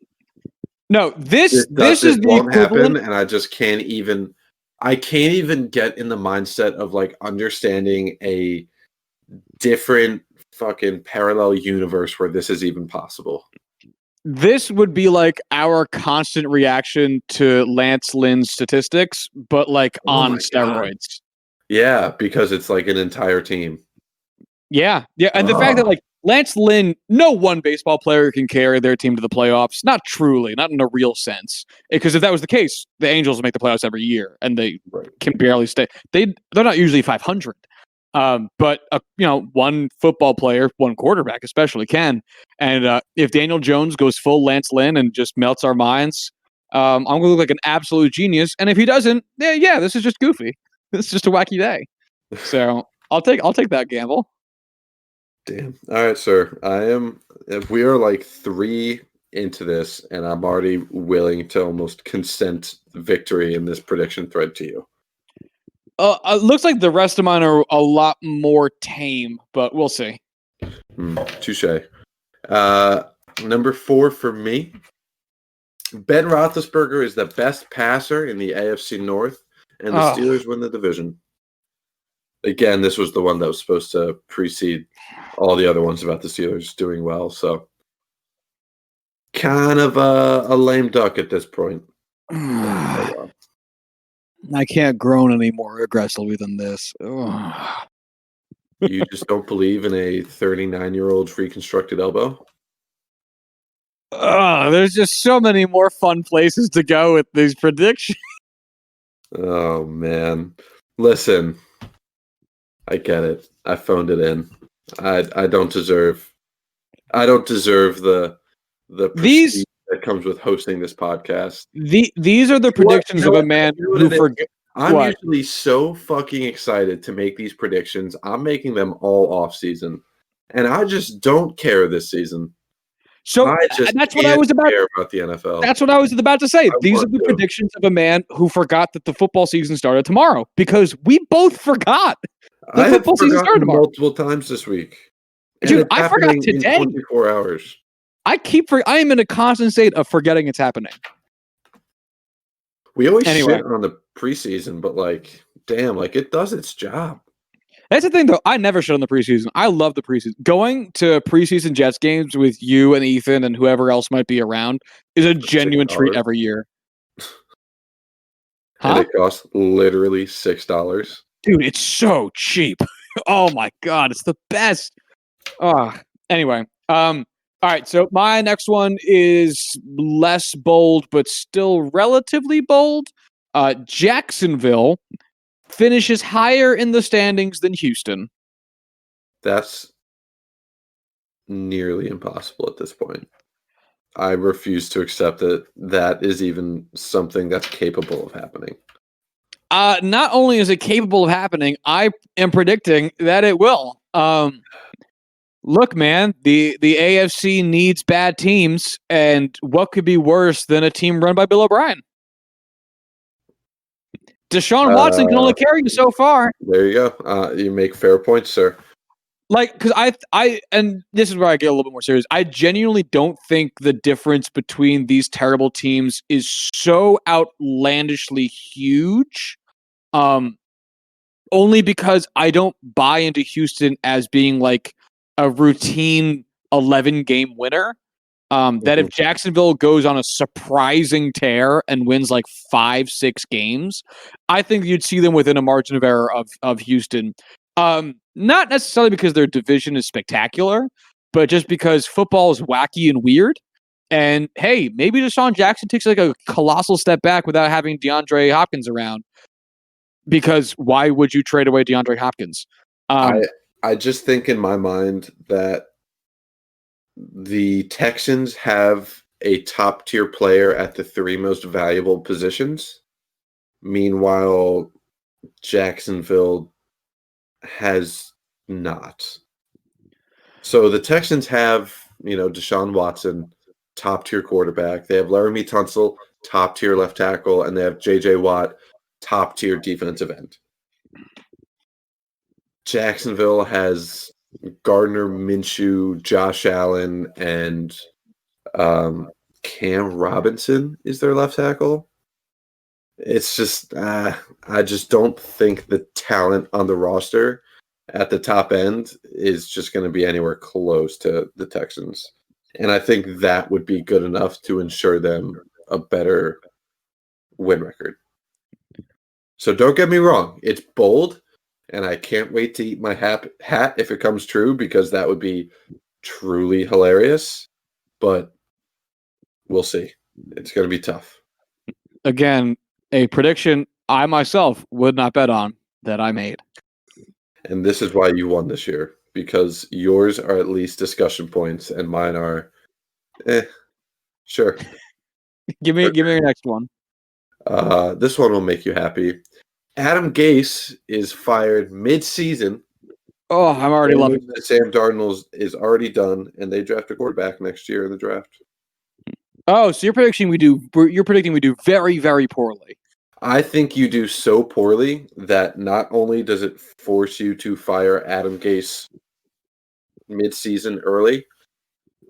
no. This is the won't equivalent, happen, and I just can't even. I can't even get in the mindset of like understanding a different fucking parallel universe where this is even possible. This would be like our constant reaction to Lance Lynn's statistics, but like on steroids. Yeah, because it's like an entire team. Yeah. And the fact that like Lance Lynn, no one baseball player can carry their team to the playoffs. Not truly, not in a real sense. Because if that was the case, the Angels make the playoffs every year, and they can barely stay. They're not usually 500. But one football player, one quarterback especially can. And if Daniel Jones goes full Lance Lynn and just melts our minds, I'm going to look like an absolute genius. And if he doesn't, yeah, this is just goofy. This is just a wacky day. So I'll take that gamble. Damn. All right, sir. If we are like 3 into this, and I'm already willing to almost consent victory in this prediction thread to you. It looks like the rest of mine are a lot more tame, but we'll see. Touche. Number 4 for me. Ben Roethlisberger is the best passer in the AFC North, and the Steelers win the division. Again, this was the one that was supposed to precede all the other ones about the Steelers doing well. So, kind of a lame duck at this point. I can't groan any more aggressively than this. You just don't believe in a 39-year-old reconstructed elbow? There's just so many more fun places to go with these predictions. Oh, man. Listen, I get it. I phoned it in. I don't deserve the prestige that comes with hosting this podcast. These are the predictions of a man who forget. I'm usually so fucking excited to make these predictions. I'm making them all off season, and I just don't care this season. So that's what I was about. Care about the NFL. That's what I was about to say. These are the predictions of a man who forgot that the football season started tomorrow, because we both forgot. The football season started tomorrow multiple times this week. Dude, I forgot today. In 24 hours. I am in a constant state of forgetting it's happening. We always shit on the preseason, but like, damn, like it does its job. That's the thing, though. I never shit on the preseason. I love the preseason. Going to preseason Jets games with you and Ethan and whoever else might be around is a genuine treat every year. And it costs literally $6. Dude, it's so cheap. Oh my God, it's the best. Anyway, all right, so my next one is less bold, but still relatively bold. Jacksonville finishes higher in the standings than Houston. That's nearly impossible at this point. I refuse to accept that that is even something that's capable of happening. Not only is it capable of happening, I am predicting that it will. Look, man, the AFC needs bad teams, and what could be worse than a team run by Bill O'Brien? Deshaun Watson can only carry you so far. There you go. You make fair points, sir. Like, because and this is where I get a little bit more serious. I genuinely don't think the difference between these terrible teams is so outlandishly huge. Only because I don't buy into Houston as being like a routine 11-game winner. That if Jacksonville goes on a surprising tear and wins like 5-6 games, I think you'd see them within a margin of error of Houston. Not necessarily because their division is spectacular, but just because football is wacky and weird. And hey, maybe Deshaun Jackson takes like a colossal step back without having DeAndre Hopkins around. Because why would you trade away DeAndre Hopkins? I just think in my mind that the Texans have a top-tier player at the 3 most valuable positions. Meanwhile, Jacksonville has not. So the Texans have, Deshaun Watson, top-tier quarterback. They have Laramie Tunsil, top-tier left tackle, and they have J.J. Watt, top-tier defensive end. Jacksonville has Gardner Minshew, Josh Allen, and Cam Robinson is their left tackle. It's just I just don't think the talent on the roster at the top end is just going to be anywhere close to the Texans. And I think that would be good enough to ensure them a better win record. So don't get me wrong. It's bold, and I can't wait to eat my hat if it comes true, because that would be truly hilarious. But we'll see. It's going to be tough. Again, a prediction I myself would not bet on that I made. And this is why you won this year, because yours are at least discussion points and mine are, sure. Give me your next one. This one will make you happy. Adam Gase is fired mid-season. Oh, I'm already loving this. Sam Darnold is already done, and they draft a quarterback next year in the draft. Oh, so you're predicting we do very, very poorly. I think you do so poorly that not only does it force you to fire Adam Gase mid-season early,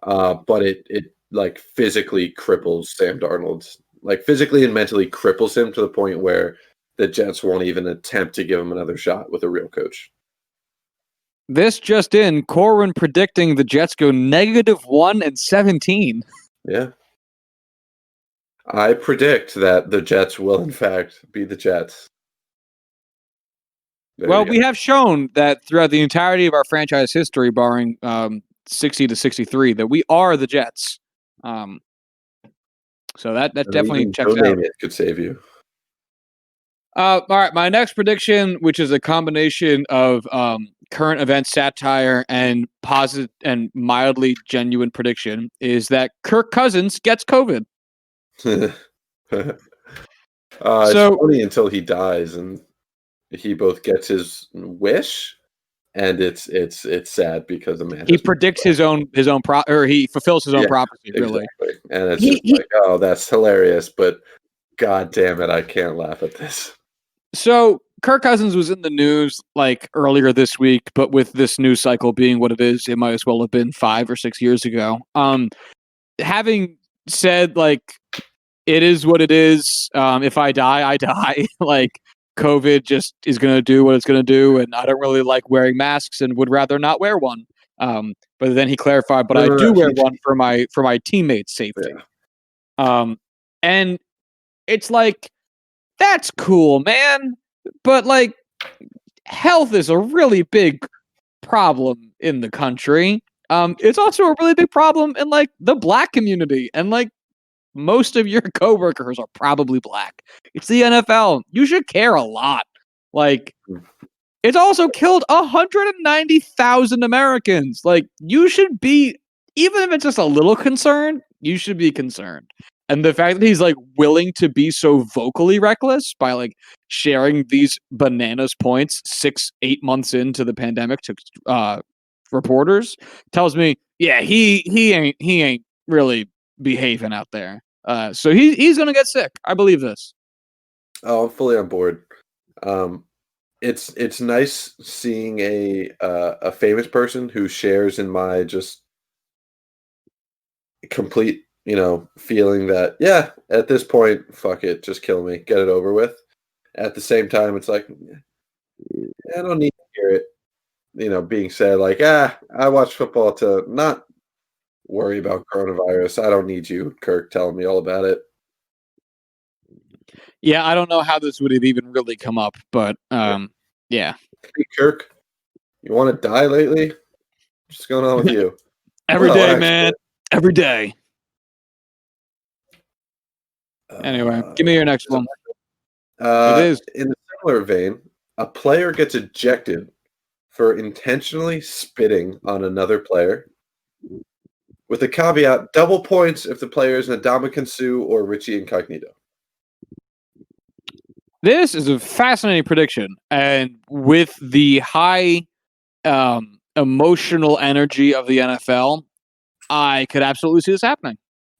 but it like physically cripples Sam Darnold. Like physically and mentally cripples him to the point where the Jets won't even attempt to give him another shot with a real coach. This just in, Corwin predicting the Jets go -1-17. Yeah. I predict that the Jets will, in fact, be the Jets. Well, we have shown that throughout the entirety of our franchise history, barring 60 to 63, that we are the Jets. So that definitely checks out. It could save you. All right, my next prediction, which is a combination of current event satire and positive and mildly genuine prediction, is that Kirk Cousins gets COVID. It's funny until he dies and he both gets his wish, and it's sad because the man he predicts his own or he fulfills his own prophecy. Really, exactly. And it's just like, oh, that's hilarious, but god damn it, I can't laugh at this. So Kirk Cousins was in the news like earlier this week, but with this news cycle being what it is, it might as well have been 5 or 6 years ago. Having said like it is what it is. If I die, I die. Like COVID just is going to do what it's going to do, and I don't really like wearing masks and would rather not wear one. But then he clarified, but I do wear one for my teammates' safety. Yeah. And it's like, that's cool, man. But like, health is a really big problem in the country. It's also a really big problem in like the Black community, and like most of your coworkers are probably Black. It's the NFL. You should care a lot. Like, it's also killed 190,000 Americans. Like, you should be, even if it's just a little concerned, you should be concerned. And the fact that he's like willing to be so vocally reckless by like sharing these bananas points 6-8 months into the pandemic to reporters tells me, yeah, he ain't really behaving out there. So he's gonna get sick. I believe this. Oh, I'm fully on board. Um, it's nice seeing a famous person who shares in my just complete, feeling that, yeah, at this point, fuck it, just kill me, get it over with. At the same time, it's like, I don't need to hear it, being said like, I watch football to not worry about coronavirus. I don't need you, Kirk, telling me all about it. Yeah, I don't know how this would have even really come up, but yeah. Hey, Kirk, you want to die lately? What's going on with you? Every day, man. Every day. Anyway, give me your next one. It is. In a similar vein, a player gets ejected for intentionally spitting on another player, with a caveat: double points if the player is Ndamukong Suh or Richie Incognito. This is a fascinating prediction, and with the high emotional energy of the NFL, I could absolutely see this happening.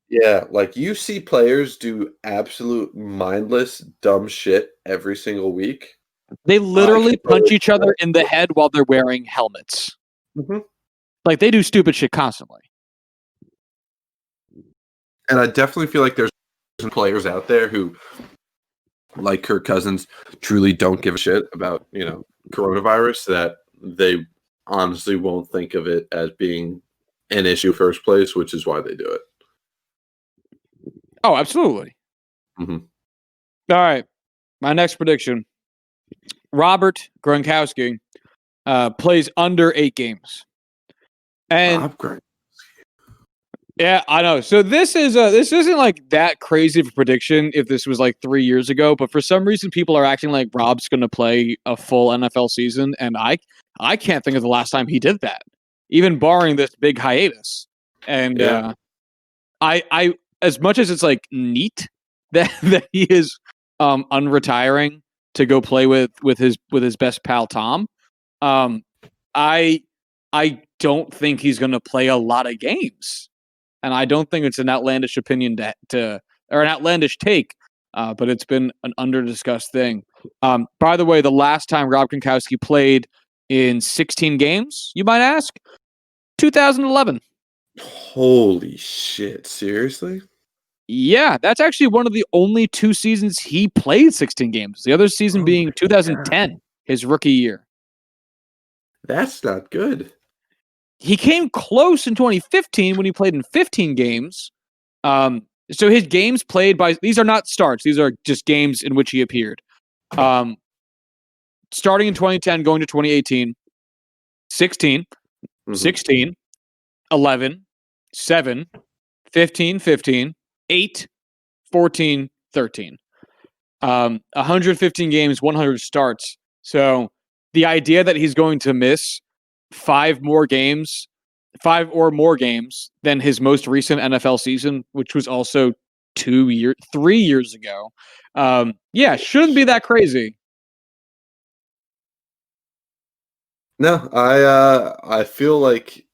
Yeah, like you see players do absolute mindless, dumb shit every single week. They literally punch each other in the head while they're wearing helmets. Mm-hmm. Like they do stupid shit constantly. And I definitely feel like there's players out there who, like Kirk Cousins, truly don't give a shit about, coronavirus, that they honestly won't think of it as being an issue first place, which is why they do it. Oh, absolutely. Mm-hmm. All right. My next prediction. Robert Gronkowski plays under 8 games. And yeah, I know. So this isn't like that crazy of a prediction if this was like 3 years ago, but for some reason people are acting like Rob's going to play a full NFL season, and I can't think of the last time he did that, even barring this big hiatus. And I as much as it's like neat that he is unretiring to go play with his best pal Tom, I don't think he's going to play a lot of games. And I don't think it's an outlandish opinion or an outlandish take, but it's been an under-discussed thing. By the way, the last time Rob Gronkowski played in 16 games, you might ask, 2011. Holy shit, seriously? Yeah, that's actually one of the only 2 seasons he played 16 games. The other season being 2010, his rookie year. That's not good. He came close in 2015 when he played in 15 games. So his games played these are not starts. These are just games in which he appeared. Starting in 2010, going to 2018, 16, 16, 11, 7, 15, 15, 8, 14, 13. 115 games, 100 starts. So the idea that he's going to miss 5 or more games than his most recent NFL season, which was also 3 years ago. Shouldn't be that crazy. No, I feel like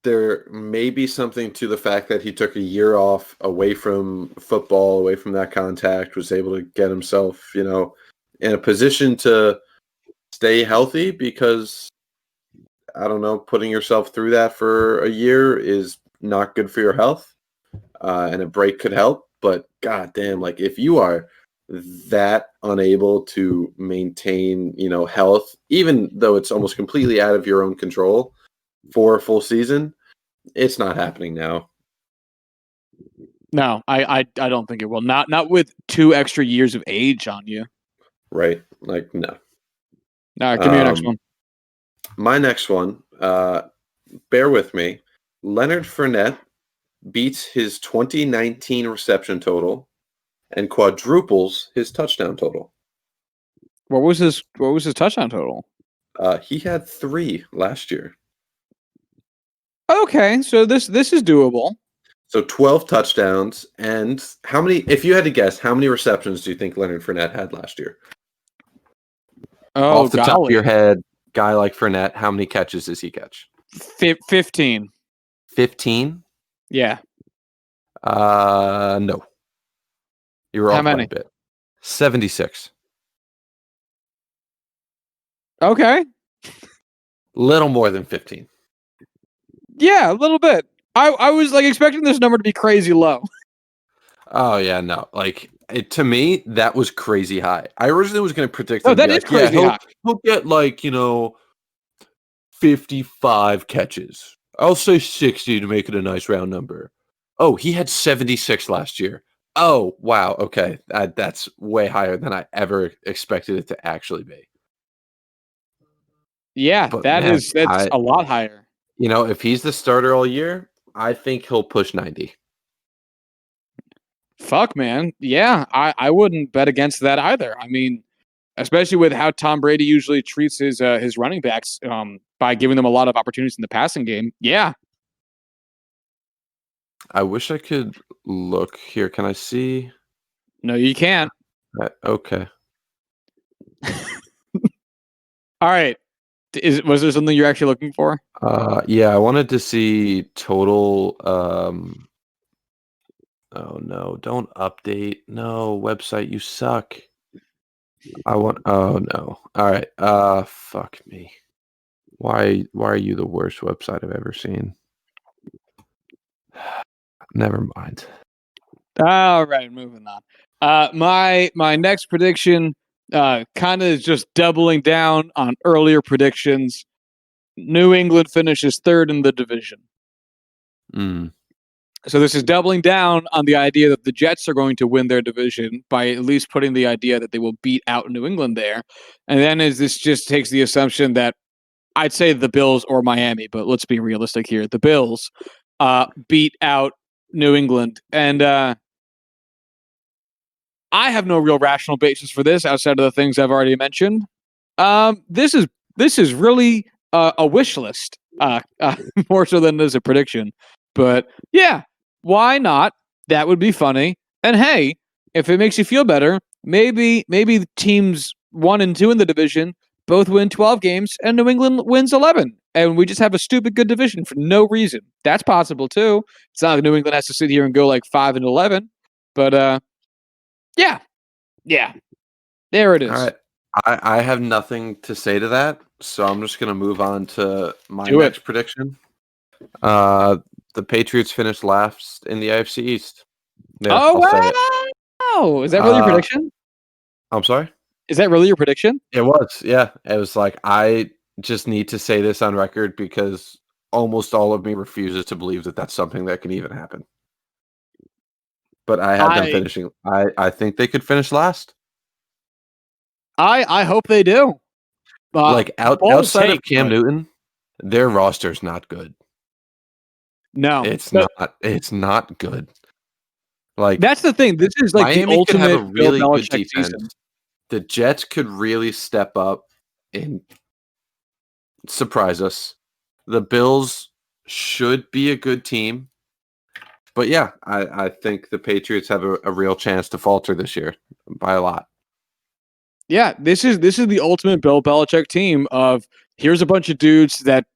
there may be something to the fact that he took a year off away from football, away from that contact, was able to get himself, in a position to stay healthy, because I don't know, putting yourself through that for a year is not good for your health, and a break could help. But goddamn, like if you are that unable to maintain, health, even though it's almost completely out of your own control for a full season, it's not happening now. No, I don't think it will. Not with 2 extra years of age on you. Right? Like, no. All right, give me your next one. My next one, bear with me. Leonard Fournette beats his 2019 reception total and quadruples his touchdown total. What was his touchdown total? He had 3 last year. Okay, so this is doable. So 12 touchdowns. And how many, if you had to guess, how many receptions do you think Leonard Fournette had last year? Oh, off the top of your head, guy like Fournette, how many catches does he catch? 15. 15? Yeah. No. You were How off by many? a bit. 76. Okay. Little more than 15. Yeah, a little bit. I was like expecting this number to be crazy low. Oh yeah, no. Like to me, that was crazy high. I originally was going to predict No, him to that be is like, yeah, crazy high. he'll get like 55 catches. I'll say 60 to make it a nice round number. Oh, he had 76 last year. Oh wow, okay, that's way higher than I ever expected it to actually be. Yeah, But man, that's a lot higher. if he's the starter all year, I think he'll push 90. Fuck, man. Yeah, I wouldn't bet against that either. I mean, especially with how Tom Brady usually treats his running backs by giving them a lot of opportunities in the passing game. Yeah. I wish I could look here. Can I see No, you can't. that? Okay. All right. Was there something you're actually looking for? Yeah, I wanted to see total. Oh no, don't update. No, website, you suck. Oh no. All right. Fuck me. Why are you the worst website I've ever seen? Never mind. All right, moving on. My next prediction kind of is just doubling down on earlier predictions. New England finishes third in the division. Mm. So this is doubling down on the idea that the Jets are going to win their division by at least putting the idea that they will beat out New England there. And then as this just takes the assumption that I'd say the Bills or Miami, but let's be realistic here. The Bills beat out New England. And I have no real rational basis for this outside of the things I've already mentioned. This is really a wish list, more so than it is a prediction. But yeah, why not? That would be funny. And hey, if it makes you feel better, maybe the teams 1 and 2 in the division both win 12 games, and New England wins 11, and we just have a stupid good division for no reason. That's possible too. It's not like New England has to sit here and go like 5 and 11, but yeah. There it All is. right. I have nothing to say to that, so I'm just gonna move on to my Do it. next prediction. The Patriots finished last in the AFC East. There, Oh, I'll say it. wow! Is that really your prediction? I'm sorry? Is that really your prediction? It was, yeah. It was like, I just need to say this on record because almost all of me refuses to believe that that's something that can even happen. But I had them I finishing. I think they could finish last. I hope they do. Like Bold outside of take, Cam but Newton, their roster's not good. no. It's not. It's not good. Like That's the thing. This is like the Miami could have a ultimate Bill really good Belichick defense. season. The Jets could really step up and surprise us. The Bills should be a good team. But yeah, I think the Patriots have a real chance to falter this year by a lot. Yeah, this is the ultimate Bill Belichick team of here's a bunch of dudes that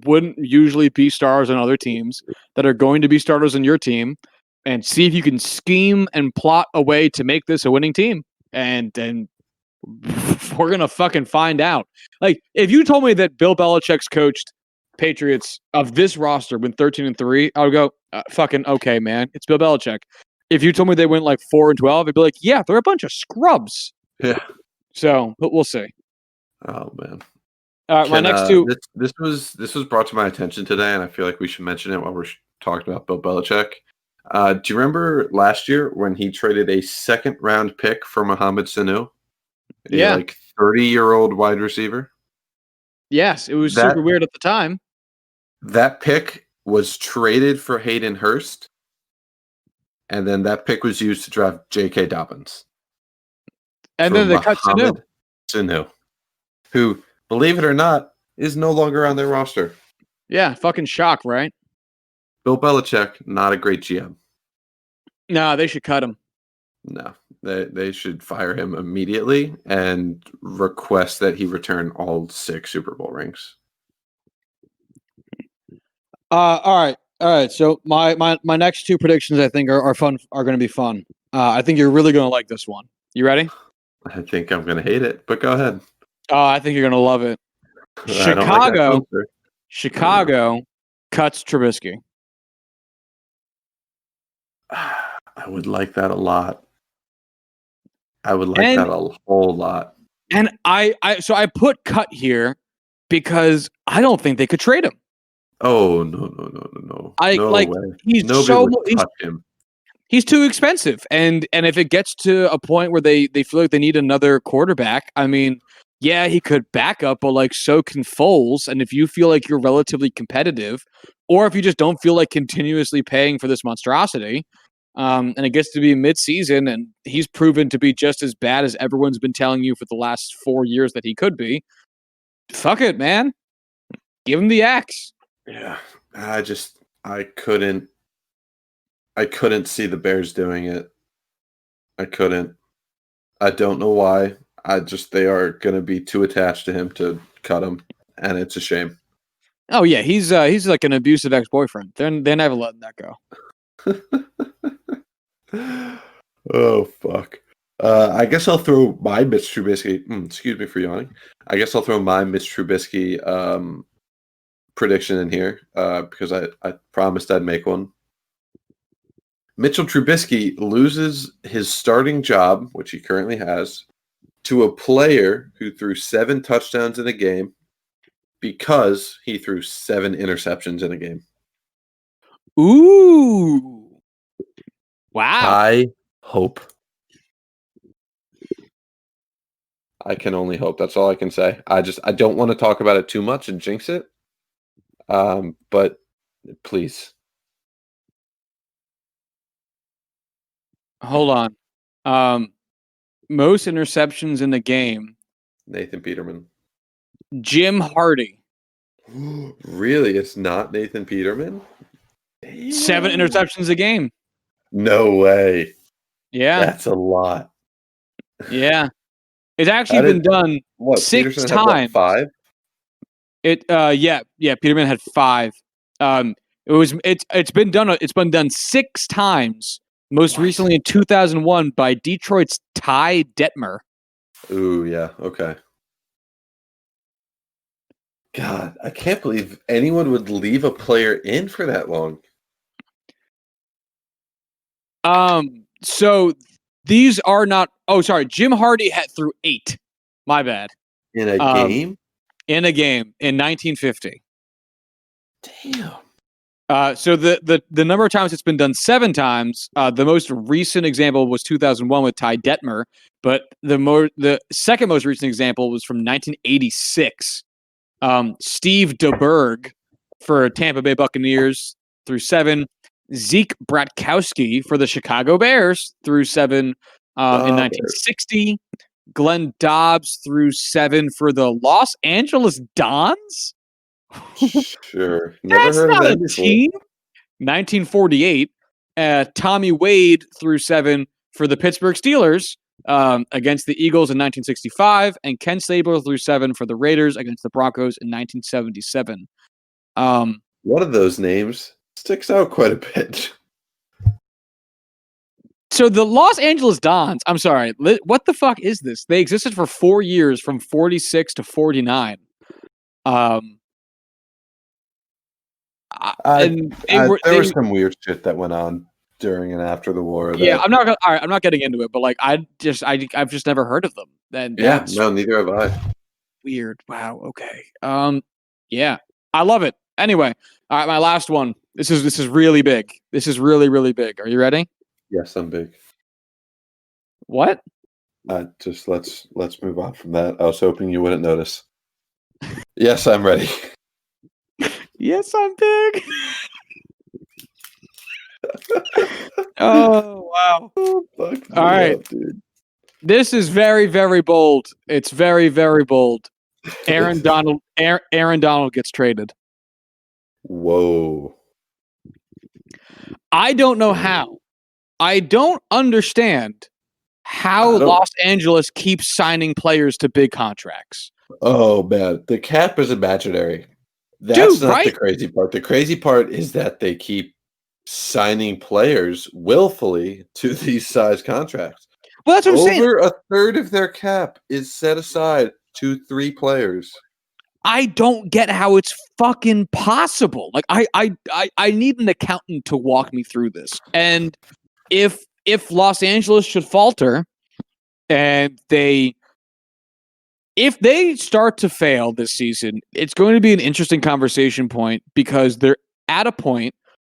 wouldn't usually be stars on other teams that are going to be starters on your team, and see if you can scheme and plot a way to make this a winning team. And we're gonna fucking find out. Like, if you told me that Bill Belichick's coached Patriots of this roster went 13-3, I would go, fucking okay, man. It's Bill Belichick. If you told me they went like 4-12, I'd be like, yeah, they're a bunch of scrubs. Yeah. So, but we'll see. Oh man. My next two. This was brought to my attention today, and I feel like we should mention it while we're talking about Bill Belichick. Do you remember last year when he traded a second-round pick for Mohamed Sanu? Yeah. Like 30-year-old wide receiver. Yes, it was That super weird at the time. that pick was traded for Hayden Hurst, and then that pick was used to draft J.K. Dobbins. And then they cut Sanu. Sanu, who, believe it or not, is no longer on their roster. Yeah, fucking shock, right? Bill Belichick, not a great GM. No, they should cut him. No, They should fire him immediately and request that he return all 6 Super Bowl rings. All right. So my next 2 predictions I think are fun. Are going to be fun. I think you're really going to like this one. You ready? I think I'm going to hate it, but go ahead. I think you're going to love it. I don't like that answer. Chicago cuts Trubisky. I would like that a lot. I would like that a whole lot. And I put cut here because I don't think they could trade him. Oh no! No way. He's cut him. He's too expensive, and if it gets to a point where they feel like they need another quarterback, I mean, yeah, he could back up, but like so can Foles. And if you feel like you're relatively competitive, or if you just don't feel like continuously paying for this monstrosity, and it gets to be mid-season, and he's proven to be just as bad as everyone's been telling you for the last 4 years that he could be. Fuck it, man. Give him the axe. Yeah, I couldn't see the Bears doing it. I couldn't. I don't know why. They are going to be too attached to him to cut him, and it's a shame. Oh yeah, he's like an abusive ex-boyfriend. They're never letting that go. Oh fuck. I guess I'll throw my Mitch Trubisky. Excuse me for yawning. I guess I'll throw my Mitch Trubisky prediction in here because I promised I'd make one. Mitchell Trubisky loses his starting job, which he currently has, to a player who threw 7 touchdowns in a game because he threw 7 interceptions in a game. Ooh. Wow. I hope. I can only hope. That's all I can say. I don't want to talk about it too much and jinx it. But please. Hold on. Most interceptions in the game. Nathan Peterman. Jim Hardy. Really? It's not Nathan Peterman? Damn. 7 interceptions a game. No way. Yeah. That's a lot. Yeah. It's actually been done 6 Peterson times. Had, 5? Yeah. Peterman had 5. It's been done 6 times. Most recently in 2001 by Detroit's Ty Detmer. Ooh, yeah. Okay. God, I can't believe anyone would leave a player in for that long. So these are not. Oh, sorry. Jim Hardy threw 8. My bad. In a game? In a game in 1950. Damn. So the number of times it's been done 7 times. The most recent example was 2001 with Ty Detmer, but the second most recent example was from 1986. Steve DeBerg for Tampa Bay Buccaneers threw 7. Zeke Bratkowski for the Chicago Bears threw 7 in 1960. Glenn Dobbs threw 7 for the Los Angeles Dons. Sure. Never heard of that before. Team. 1948. Tommy Wade threw 7 for the Pittsburgh Steelers against the Eagles in 1965, and Ken Stabler threw 7 for the Raiders against the Broncos in 1977. One of those names sticks out quite a bit. So the Los Angeles Dons, I'm sorry, what the fuck is this? They existed for 4 years from 46 to 49. There was some weird shit that went on during and after the war. Yeah, I'm not getting into it, but like I've just never heard of them. Then neither have I. Weird. Wow. Okay. Yeah, I love it. Anyway, all right, my last one. This is really big. This is really, really big. Are you ready? Yes, I'm big. What? Just let's move on from that. I was hoping you wouldn't notice. Yes, I'm ready. Yes, I'm big. Oh wow! Oh, fuck all right, up, dude. This is very, very bold. It's very, very bold. Aaron Donald gets traded. Whoa! I don't know how. I don't understand how Los Angeles keeps signing players to big contracts. Oh, man. The cap is imaginary. That's Dude, not right? the crazy part. The crazy part is that they keep signing players willfully to these size contracts. Well, that's what I'm saying. Over a third of their cap is set aside to 3 players. I don't get how it's fucking possible. Like I need an accountant to walk me through this. And if Los Angeles should falter and if they start to fail this season, it's going to be an interesting conversation point because they're at a point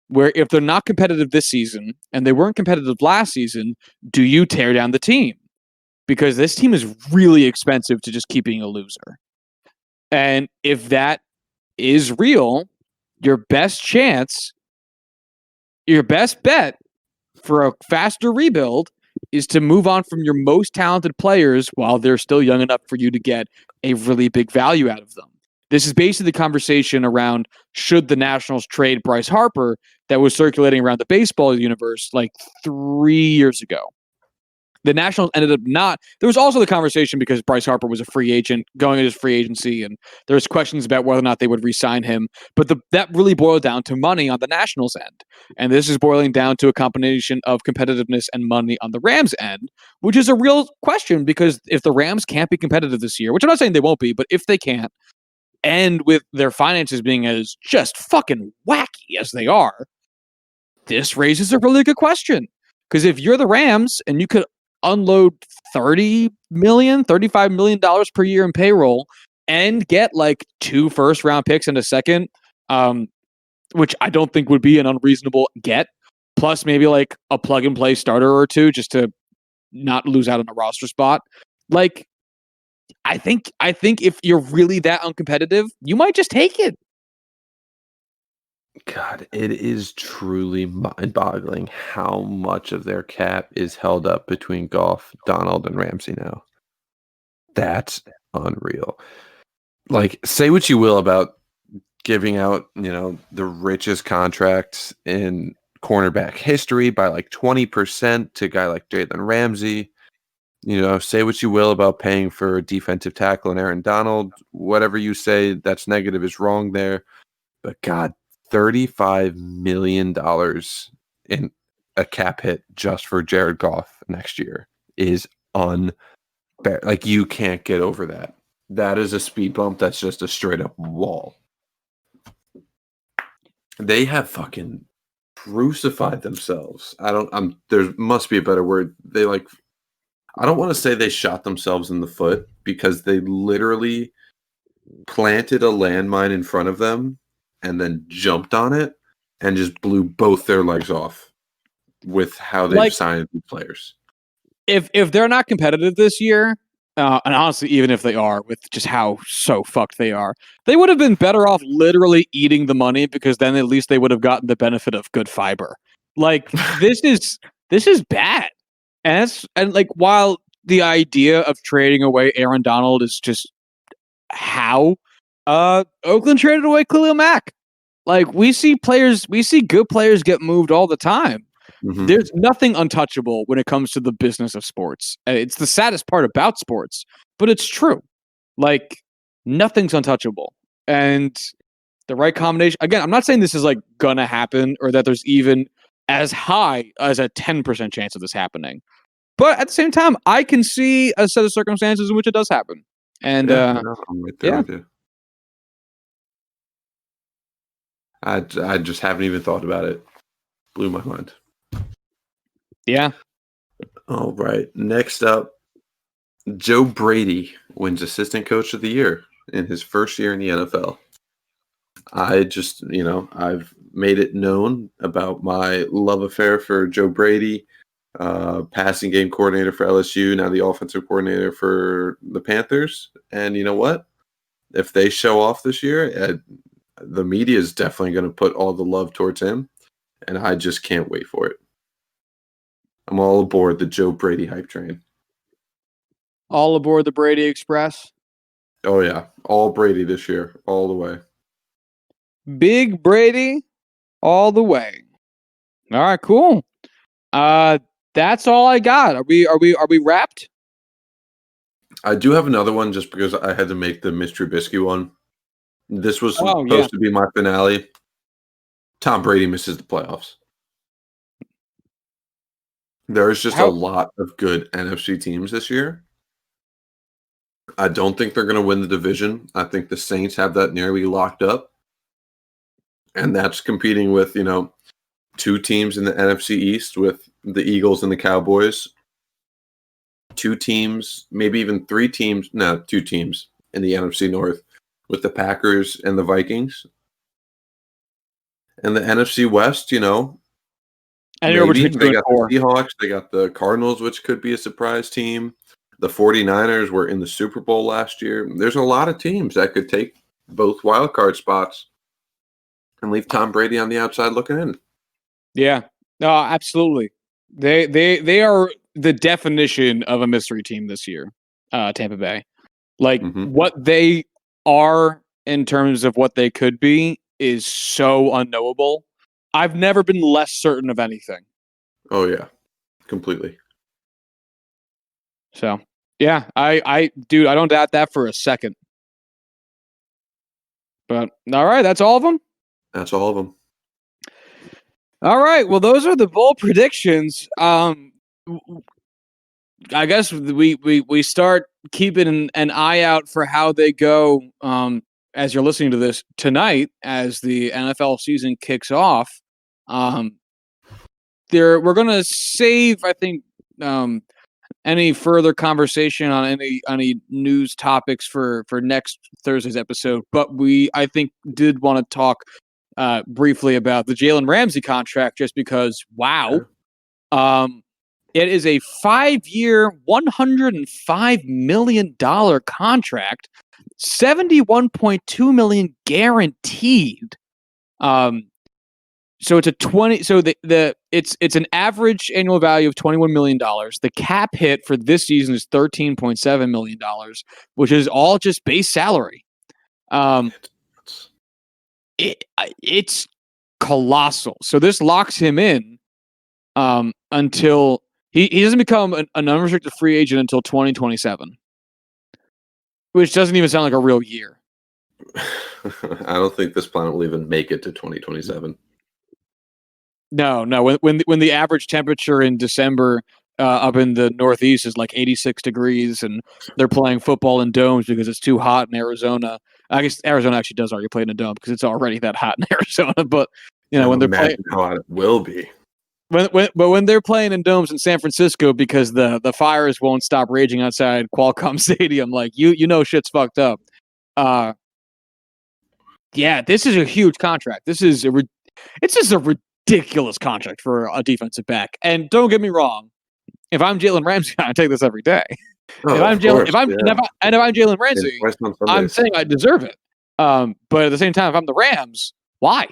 where if they're not competitive this season and they weren't competitive last season, do you tear down the team? Because this team is really expensive to just keep being a loser. And if that is real, your best bet for a faster rebuild is to move on from your most talented players while they're still young enough for you to get a really big value out of them. This is basically the conversation around should the Nationals trade Bryce Harper that was circulating around the baseball universe like 3 years ago. The Nationals ended up not. There was also the conversation because Bryce Harper was a free agent going into his free agency, and there's questions about whether or not they would re-sign him. But that really boiled down to money on the Nationals end, and this is boiling down to a combination of competitiveness and money on the Rams end, which is a real question because if the Rams can't be competitive this year, which I'm not saying they won't be, but if they can't, and with their finances being as just fucking wacky as they are, this raises a really good question. Because if you're the Rams and you could unload $35 million per year in payroll and get like 2 first-round picks and a second, which I don't think would be an unreasonable get, plus maybe like a plug-and-play starter or two just to not lose out on a roster spot. Like, I think if you're really that uncompetitive, you might just take it. God, it is truly mind-boggling how much of their cap is held up between Goff, Donald, and Ramsey now. That's unreal. Like, say what you will about giving out, the richest contracts in cornerback history by like 20% to a guy like Jalen Ramsey. Say what you will about paying for a defensive tackle and Aaron Donald. Whatever you say that's negative is wrong there. But God, $35 million in a cap hit just for Jared Goff next year is unfair. Like, you can't get over that. That is a speed bump. That's just a straight up wall. They have fucking crucified themselves. There must be a better word. I don't want to say they shot themselves in the foot because they literally planted a landmine in front of them and then jumped on it and just blew both their legs off with how they've signed players. If they're not competitive this year, and honestly, even if they are, with just how so fucked they are, they would have been better off literally eating the money because then at least they would have gotten the benefit of good fiber. Like, this is bad. And while the idea of trading away Aaron Donald is just how Oakland traded away Khalil Mack. Like, we see good players get moved all the time. Mm-hmm. There's nothing untouchable when it comes to the business of sports. It's the saddest part about sports, but it's true. Like, nothing's untouchable. And the right combination. Again, I'm not saying this is like gonna happen or that there's even as high as a 10% chance of this happening. But at the same time, I can see a set of circumstances in which it does happen. And I'm right there with you. I just haven't even thought about it. Blew my mind. Yeah. All right. Next up, Joe Brady wins Assistant Coach of the Year in his first year in the NFL. I just, I've made it known about my love affair for Joe Brady, passing game coordinator for LSU, now the offensive coordinator for the Panthers. And you know what? If they show off this year, the media is definitely going to put all the love towards him. And I just can't wait for it. I'm all aboard the Joe Brady hype train. All aboard the Brady Express? Oh, yeah. All Brady this year. All the way. Big Brady all the way. All right, cool. That that's all I got. Are we wrapped? I do have another one just because I had to make the Mitch Trubisky one. This was supposed to be my finale. Tom Brady misses the playoffs. There's just a lot of good NFC teams this year. I don't think they're going to win the division. I think the Saints have that nearly locked up. And that's competing with, two teams in the NFC East with the Eagles and the Cowboys. Two teams, maybe even two teams in the NFC North with the Packers and the Vikings. And the NFC West, maybe they got the Seahawks, they got the Cardinals, which could be a surprise team. The 49ers were in the Super Bowl last year. There's a lot of teams that could take both wildcard spots and leave Tom Brady on the outside looking in. Yeah, no, absolutely. They are the definition of a mystery team this year, Tampa Bay. Like what they are in terms of what they could be is so unknowable. I've never been less certain of anything. Oh yeah, completely. So yeah, I don't doubt that for a second. But all right, that's all of them. That's all of them. All right, well, those are the bold predictions. I guess we start keeping an eye out for how they go. As you're listening to this tonight, as the NFL season kicks off, we're going to save, I think, any further conversation on any news topics for next Thursday's episode. But I think, did want to talk briefly about the Jalen Ramsey contract, just because, wow. It is a 5-year, $105 million contract, $71.2 million guaranteed. So it's a 20. So it's an average annual value of $21 million. The cap hit for this season is $13.7 million, which is all just base salary. It's colossal. So this locks him in until he doesn't become an unrestricted free agent until 2027, which doesn't even sound like a real year. I don't think this planet will even make it to 2027. No. When the average temperature in December up in the Northeast is like 86 degrees, and they're playing football in domes because it's too hot in Arizona. I guess Arizona actually does already play in a dome because it's already that hot in Arizona. But when they're playing, how hot it will be. When they're playing in domes in San Francisco because the fires won't stop raging outside Qualcomm Stadium, like shit's fucked up. Yeah, this is a huge contract. It's just a ridiculous contract for a defensive back. And don't get me wrong, if I'm Jalen Ramsey, I take this every day. If I'm Jalen Ramsey, I'm saying I deserve it. But at the same time, if I'm the Rams, why?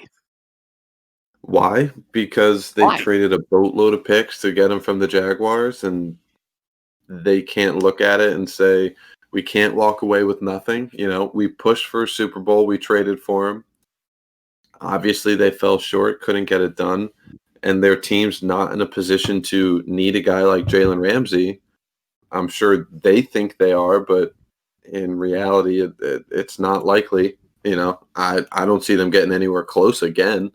Why? Because they traded a boatload of picks to get him from the Jaguars, and they can't look at it and say, we can't walk away with nothing. We pushed for a Super Bowl. We traded for him. Obviously, they fell short, couldn't get it done, and their team's not in a position to need a guy like Jalen Ramsey. I'm sure they think they are, but in reality, it's not likely. I don't see them getting anywhere close again.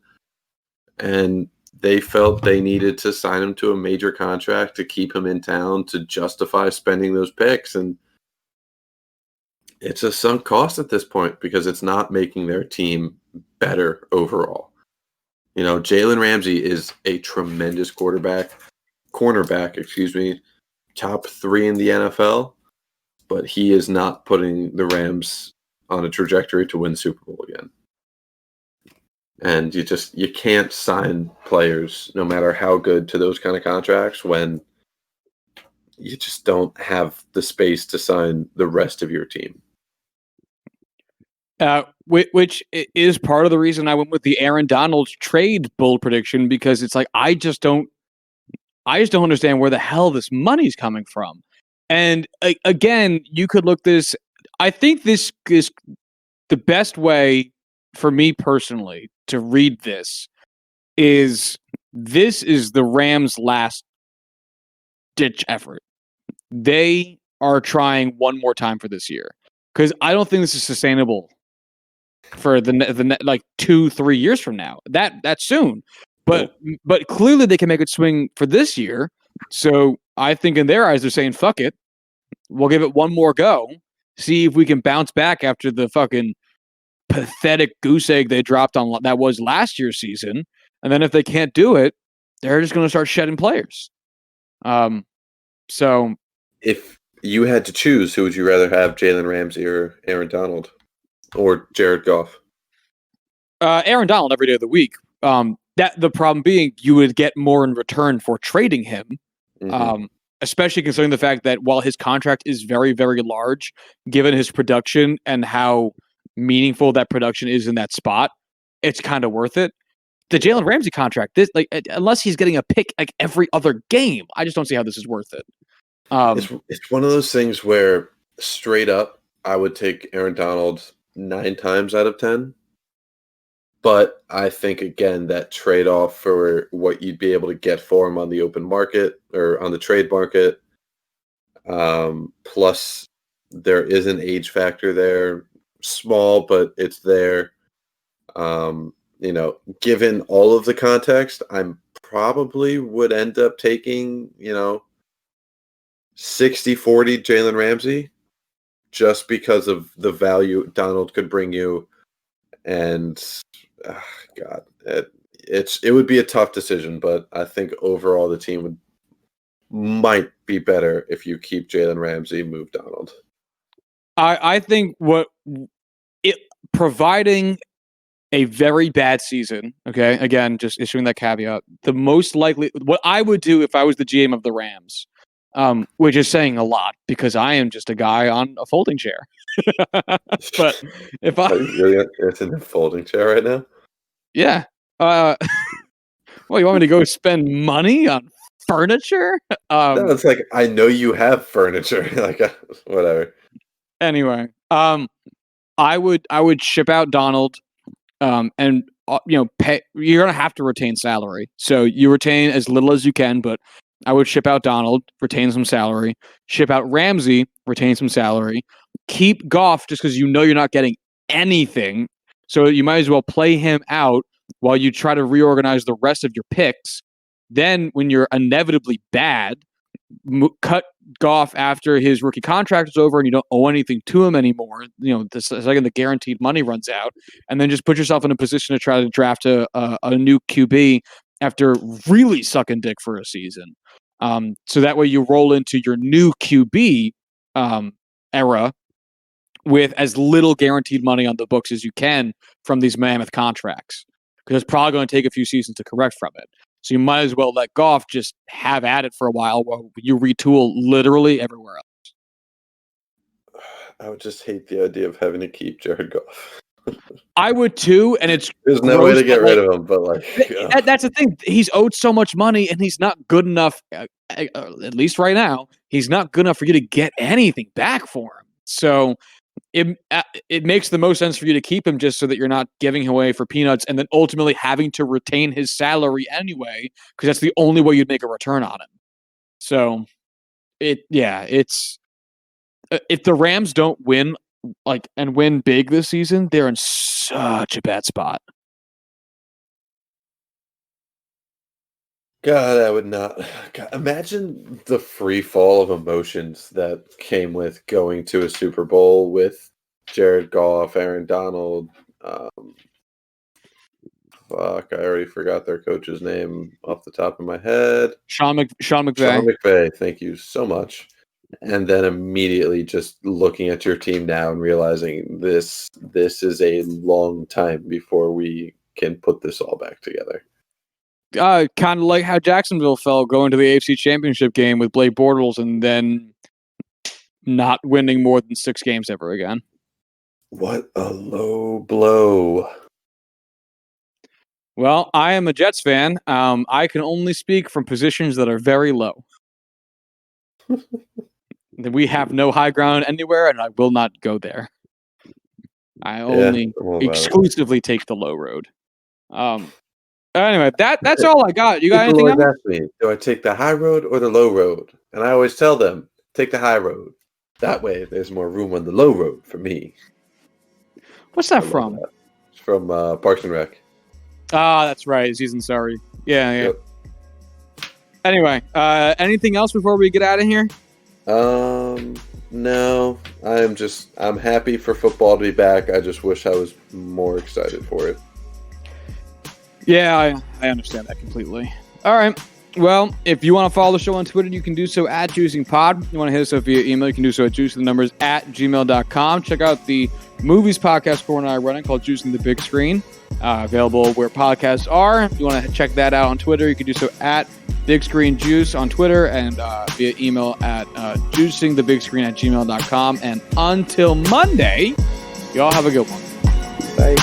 And they felt they needed to sign him to a major contract to keep him in town to justify spending those picks. And it's a sunk cost at this point because it's not making their team better overall. Jalen Ramsey is a tremendous cornerback, top 3 in the NFL, but he is not putting the Rams on a trajectory to win Super Bowl again. And you can't sign players, no matter how good, to those kind of contracts when you just don't have the space to sign the rest of your team. Which is part of the reason I went with the Aaron Donald trade bold prediction, because it's like I just don't understand where the hell this money's coming from. And again, you could look this. I think this is the best way for me personally to read this is the Rams' last ditch effort. They are trying one more time for this year because I don't think this is sustainable for the like 2-3 years from now. That's soon, but clearly they can make it swing for this year. So I think in their eyes they're saying fuck it, we'll give it one more go, see if we can bounce back after the fucking pathetic goose egg they dropped on that was last year's season, and then if they can't do it, they're just going to start shedding players. So if you had to choose, who would you rather have, Jalen Ramsey or Aaron Donald or Jared Goff? Aaron Donald every day of the week. That the problem being you would get more in return for trading him, especially considering the fact that while his contract is very, very large, given his production and how meaningful that production is in that spot, it's kind of worth it. The Jalen Ramsey contract, this unless he's getting a pick like every other game, I just don't see how this is worth it. It's one of those things where straight up, I would take Aaron Donald 9 times out of 10. But I think, again, that trade-off for what you'd be able to get for him on the open market or on the trade market, plus there is an age factor there, small, but it's there. Given all of the context, I'm probably would end up taking, 60-40 Jalen Ramsey just because of the value Donald could bring you. And God, it would be a tough decision, but I think overall the team might be better if you keep Jalen Ramsey, move Donald. I think providing a very bad season, okay, again, just issuing that caveat, the most likely, what I would do if I was the GM of the Rams, which is saying a lot because I am just a guy on a folding chair. But if I really, it's in a folding chair right now. Yeah. Well, you want me to go spend money on furniture? No, it's like I know you have furniture. Like whatever. Anyway, I would ship out Donald, and pay. You're gonna have to retain salary, so you retain as little as you can. But I would ship out Donald, retain some salary. Ship out Ramsey, retain some salary. Keep Goff just because you're not getting anything. So you might as well play him out while you try to reorganize the rest of your picks. Then, when you're inevitably bad, cut Goff after his rookie contract is over and you don't owe anything to him anymore. The second the guaranteed money runs out, and then just put yourself in a position to try to draft a new QB after really sucking dick for a season. So that way you roll into your new QB era with as little guaranteed money on the books as you can from these mammoth contracts, because it's probably going to take a few seasons to correct from it. So you might as well let Goff just have at it for a while you retool literally everywhere else. I would just hate the idea of having to keep Jared Goff. I would too, and there's no way to get rid of him. But that's the thing. He's owed so much money, and he's not good enough. At least right now, he's not good enough for you to get anything back for him. So it makes the most sense for you to keep him just so that you're not giving him away for peanuts and then ultimately having to retain his salary anyway, because that's the only way you'd make a return on him. So it's if the Rams don't win and win big this season, they're in such a bad spot. God, I would not. God, imagine the free fall of emotions that came with going to a Super Bowl with Jared Goff, Aaron Donald. I already forgot their coach's name off the top of my head. Sean McVay. Sean McVay, thank you so much. And then immediately just looking at your team now and realizing this is a long time before we can put this all back together. Kind of like how Jacksonville fell going to the AFC Championship game with Blake Bortles and then not winning more than 6 games ever again. What a low blow. Well, I am a Jets fan. I can only speak from positions that are very low. We have no high ground anywhere, and I will not go there. I only exclusively take the low road. Anyway, that's all I got. You got People anything always else? ask me, do I take the high road or the low road? And I always tell them, take the high road. That way, there's more room on the low road for me. What's that from? That. It's from Parks and Rec. Ah, that's right. He's in Surrey. Yeah. Yep. Anyway, anything else before we get out of here? No. I'm happy for football to be back. I just wish I was more excited for it. Yeah, I understand that completely. All right. Well, if you want to follow the show on Twitter, you can do so at JuicingPod. If you want to hit us up via email, you can do so at juicingthenumbers@gmail.com. Check out the movies podcast Corwin and I running called Juicing the Big Screen. Available where podcasts are. If you want to check that out on Twitter, you can do so at Big Screen Juice on Twitter and via email at juicingthebigscreen@gmail.com. And until Monday, y'all have a good one. Bye.